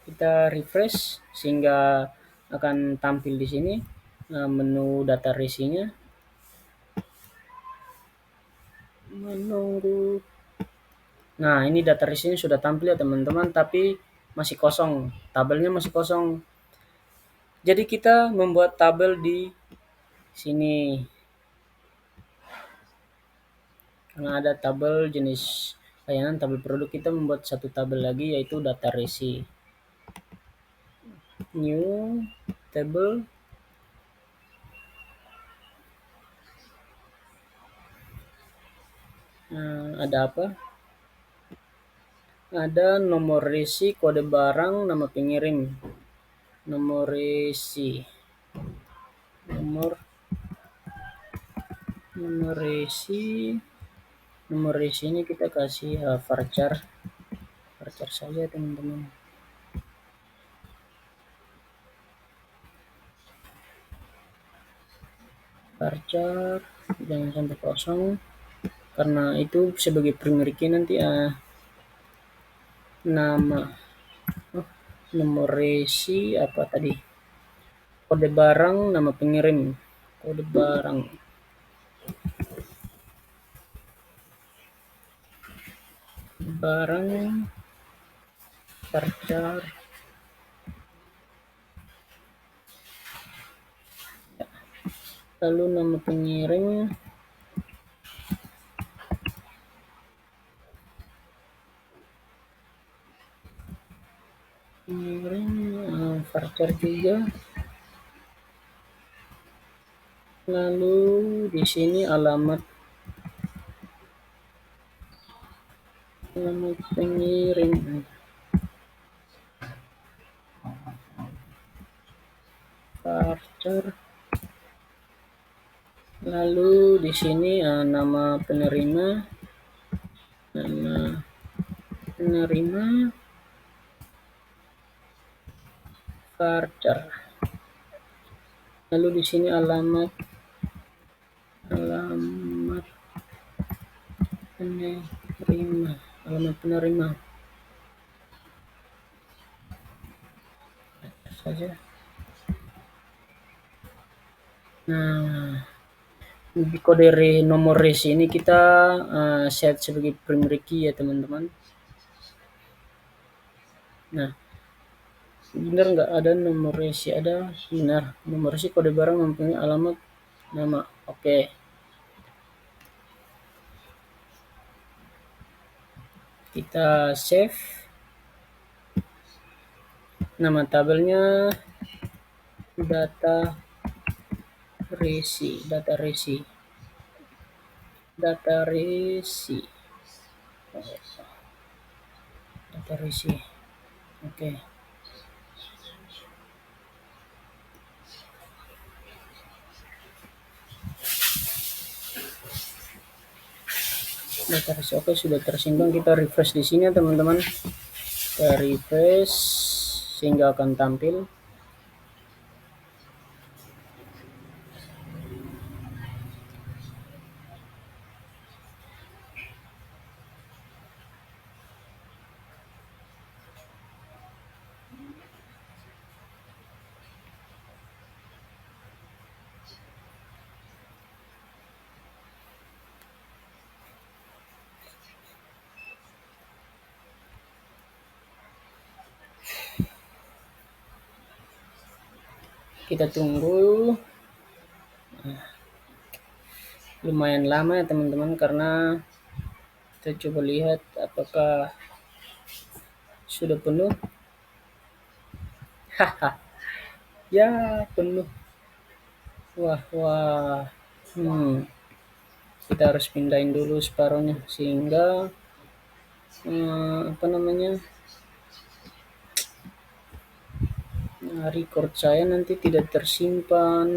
kita refresh sehingga akan tampil di sini menu data resinya. Menunggu. Nah ini data resinya sudah tampil ya teman-teman, tapi masih kosong, tabelnya masih kosong. Jadi kita membuat tabel di sini karena ada tabel jenis layanan, tabel produk, kita membuat satu tabel lagi yaitu data resi, new table. Ada apa? Ada nomor resi, kode barang, nama pengirim. Nomor resi, nomor resi ini kita kasih varchar saja teman-teman. Varchar jangan sampai kosong karena itu sebagai primary key nanti nama nomor resi apa tadi, kode barang, nama pengirim, kode barang, varchar, lalu nama pengirim, varchar juga. Lalu di sini alamat pengirim, varchar. Lalu di sini nama penerima, nama penerima voucher. Lalu di sini alamat penerima, alamat penerima saja. Nah, di kode nomor resi ini kita set sebagai primary key ya teman-teman. Nah, benar nggak ada nomor resi? Ada, benar. Nomor resi kode barang mempunyai alamat nama. Oke. Kita save. Nama tabelnya data resi. Data resi. Oke. Data resi. Oke, sudah tersimpan. Kita refresh di sini ya teman-teman. Kita refresh sehingga akan tampil. Kita tunggu. Lumayan lama ya teman-teman, karena kita coba lihat apakah sudah penuh. Haha, ya penuh. Wah. Kita harus pindahin dulu separuhnya sehingga record saya nanti tidak tersimpan.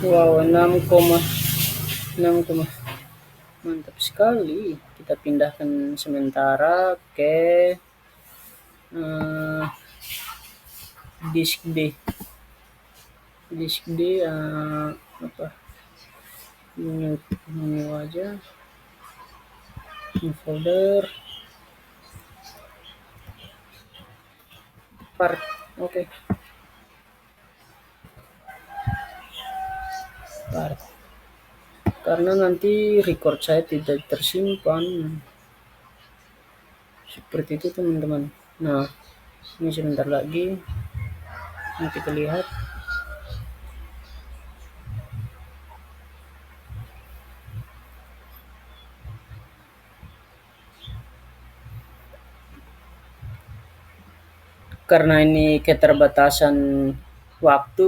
Wow, 6,6, mantap sekali. Kita pindahkan sementara ke disk D. Apa? New aja. New folder. Part. Oke. Part. Karena nanti record saya tidak tersimpan. Seperti itu teman-teman. Nah, ini sebentar lagi. Ini kita lihat. Karena ini keterbatasan waktu,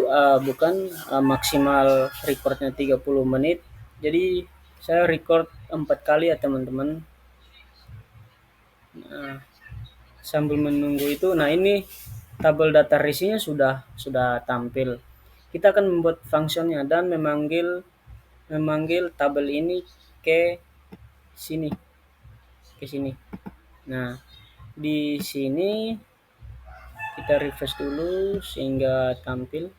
maksimal recordnya 30 menit. Jadi saya record 4 kali ya teman-teman. Nah, sambil menunggu itu, nah ini tabel data resinya sudah tampil. Kita akan membuat fungsinya dan memanggil tabel ini ke sini. Nah, di sini kita refresh dulu sehingga tampil.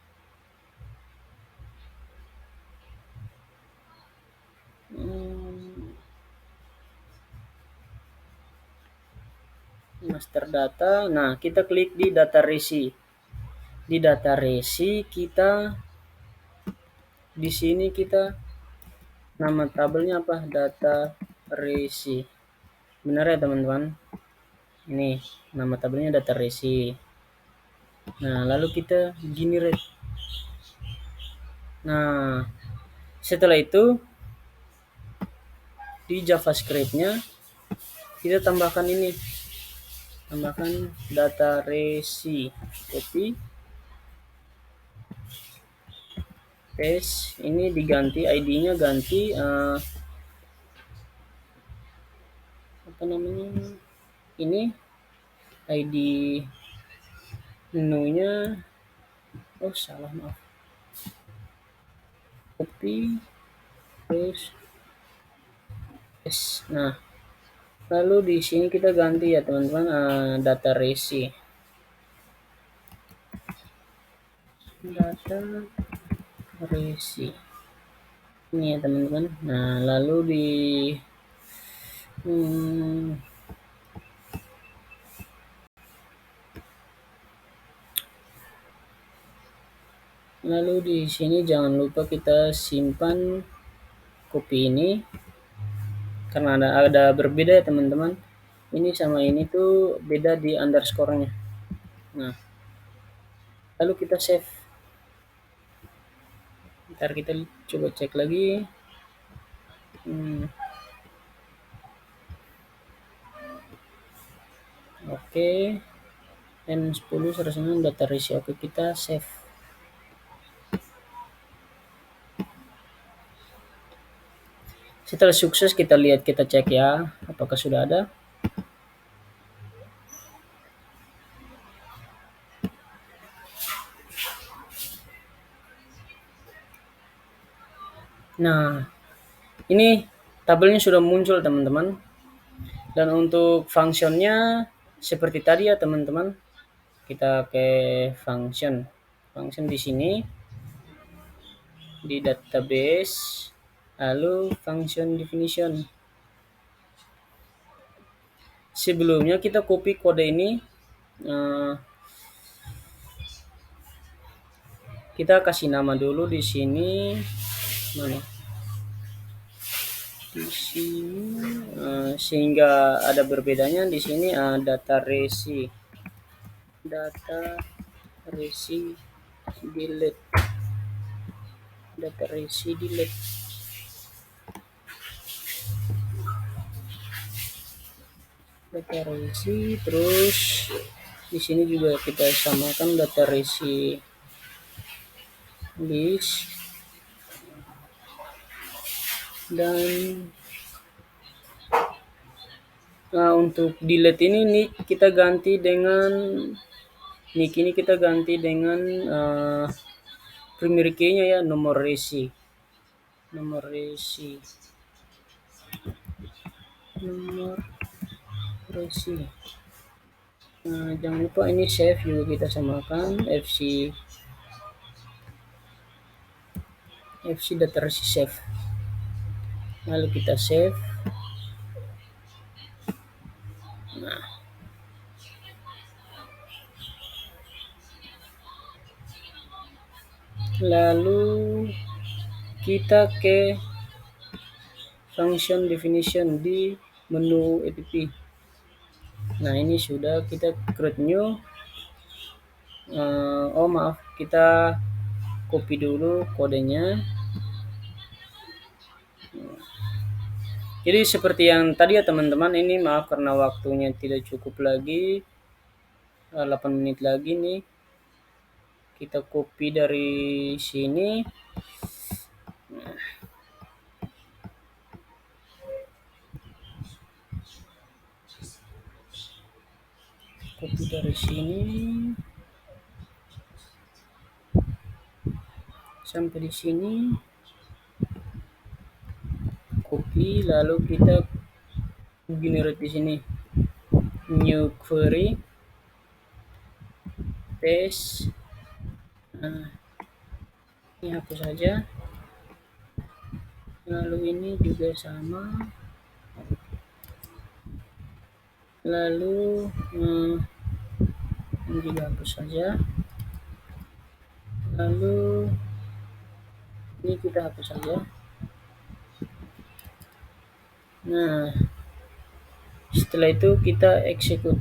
Master data. Nah, kita klik di data resi. Di data resi kita di sini kita nama tabelnya apa? Data resi. Benar ya teman-teman? Ini nama tabelnya data resi. Nah, lalu kita generate. Nah, setelah itu di JavaScript-nya kita tambahkan ini. Tambahkan data resi. Copy. paste, ini diganti ID-nya, ganti apa namanya, ini ID menunya, oh salah, maaf, copy terus paste. Nah, lalu di sini kita ganti ya teman-teman, data resi, data resi ini ya teman-teman. Nah, lalu di hmm, lalu di sini jangan lupa kita simpan kopi ini, karena ada berbeda ya teman-teman. Ini sama ini tuh beda di underscore-nya. Nah, lalu kita save. Ntar kita coba cek lagi. Oke, N10 109 data resi. Oke, kita save. Setelah sukses kita lihat, kita cek ya apakah sudah ada. Nah, ini tabelnya sudah muncul teman-teman. Dan untuk functionnya seperti tadi ya teman-teman. Kita ke function. Function di sini di database, lalu function definition. Sebelumnya kita copy kode ini, kita kasih nama dulu di sini, mana? Di sini, sehingga ada berbedanya di sini, data resi, delete, data resi delete. Data resi, terus di sini juga kita samakan data resi list, dan untuk delete ini nick kita ganti dengan primary key-nya ya, nomor resi. Jangan lupa ini save juga kita samakan fc data resi save. Lalu kita save. Nah, lalu kita ke function definition di menu app. Nah, ini sudah kita create new. Maaf, kita copy dulu kodenya. Jadi seperti yang tadi ya teman-teman, ini maaf karena waktunya tidak cukup lagi, 8 menit lagi nih. Kita copy dari sini. Copy dari sini sampai di sini. Copy, lalu kita generate di sini new query, paste. Nah, ini hapus saja. Lalu ini juga sama. Lalu ini juga hapus saja. Lalu ini kita hapus saja. Nah, setelah itu kita execute.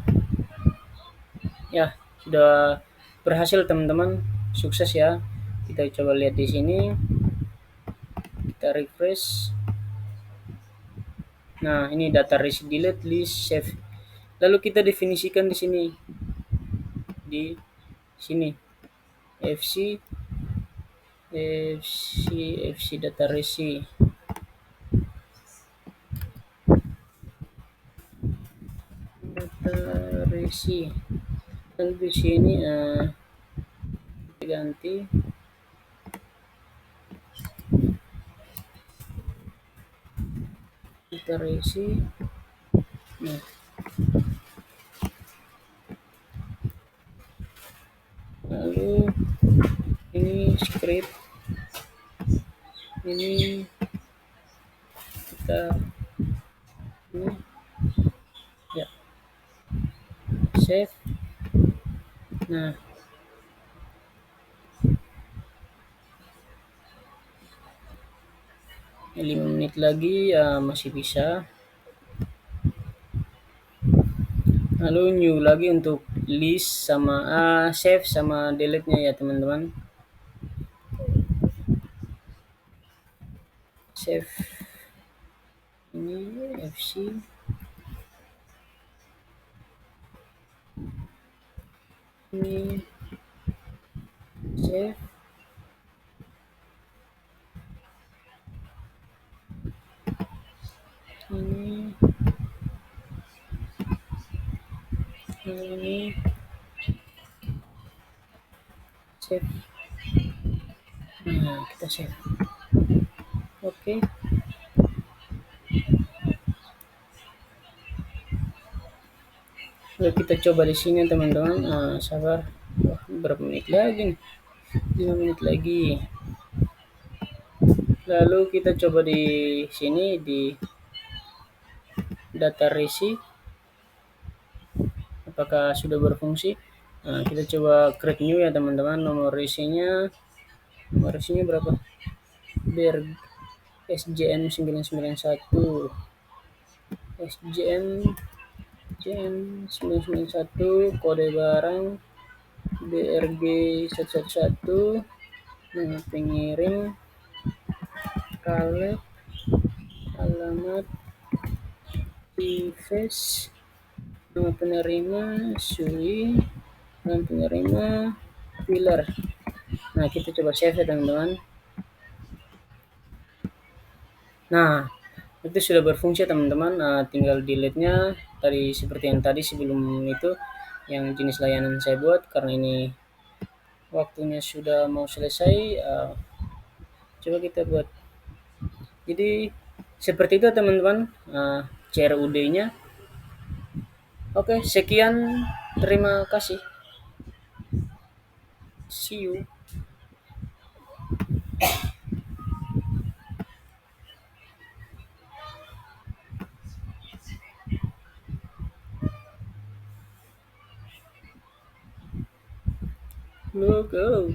Ya, sudah berhasil teman-teman, sukses ya. Kita coba lihat di sini. Kita refresh. Nah, ini data resi delete list save. Lalu kita definisikan di sini. Di sini. FC FC data resi, data resi. Dan di sini kita ganti data resi. Nah, lalu ini script, ini kita ini ya save. Nah, 5 menit lagi masih bisa. Lalu new lagi untuk list sama save sama delete nya ya teman-teman. Save ini FC, ini save, ini save. Nah, kita save. Oke. Lalu kita coba di sini teman-teman. Sabar. Wah, berapa menit lagi nih? 5 menit lagi. Lalu kita coba di sini di data resi apakah sudah berfungsi. Kita coba create new ya teman-teman. Nomor resinya berapa? Berg SJN 991, SJN 991, kode barang BRG 111, nama pengirim Kaleb, alamat Ives, nama penerima Sui, nama penerima Pilar. Nah, kita coba save ya teman-teman. Nah, itu sudah berfungsi teman-teman. Tinggal delete nya tadi seperti yang tadi sebelum itu yang jenis layanan saya buat. Karena ini waktunya sudah mau selesai, coba kita buat. Jadi seperti itu teman-teman, CRUD nya. Oke, sekian, terima kasih, see you. Look, go.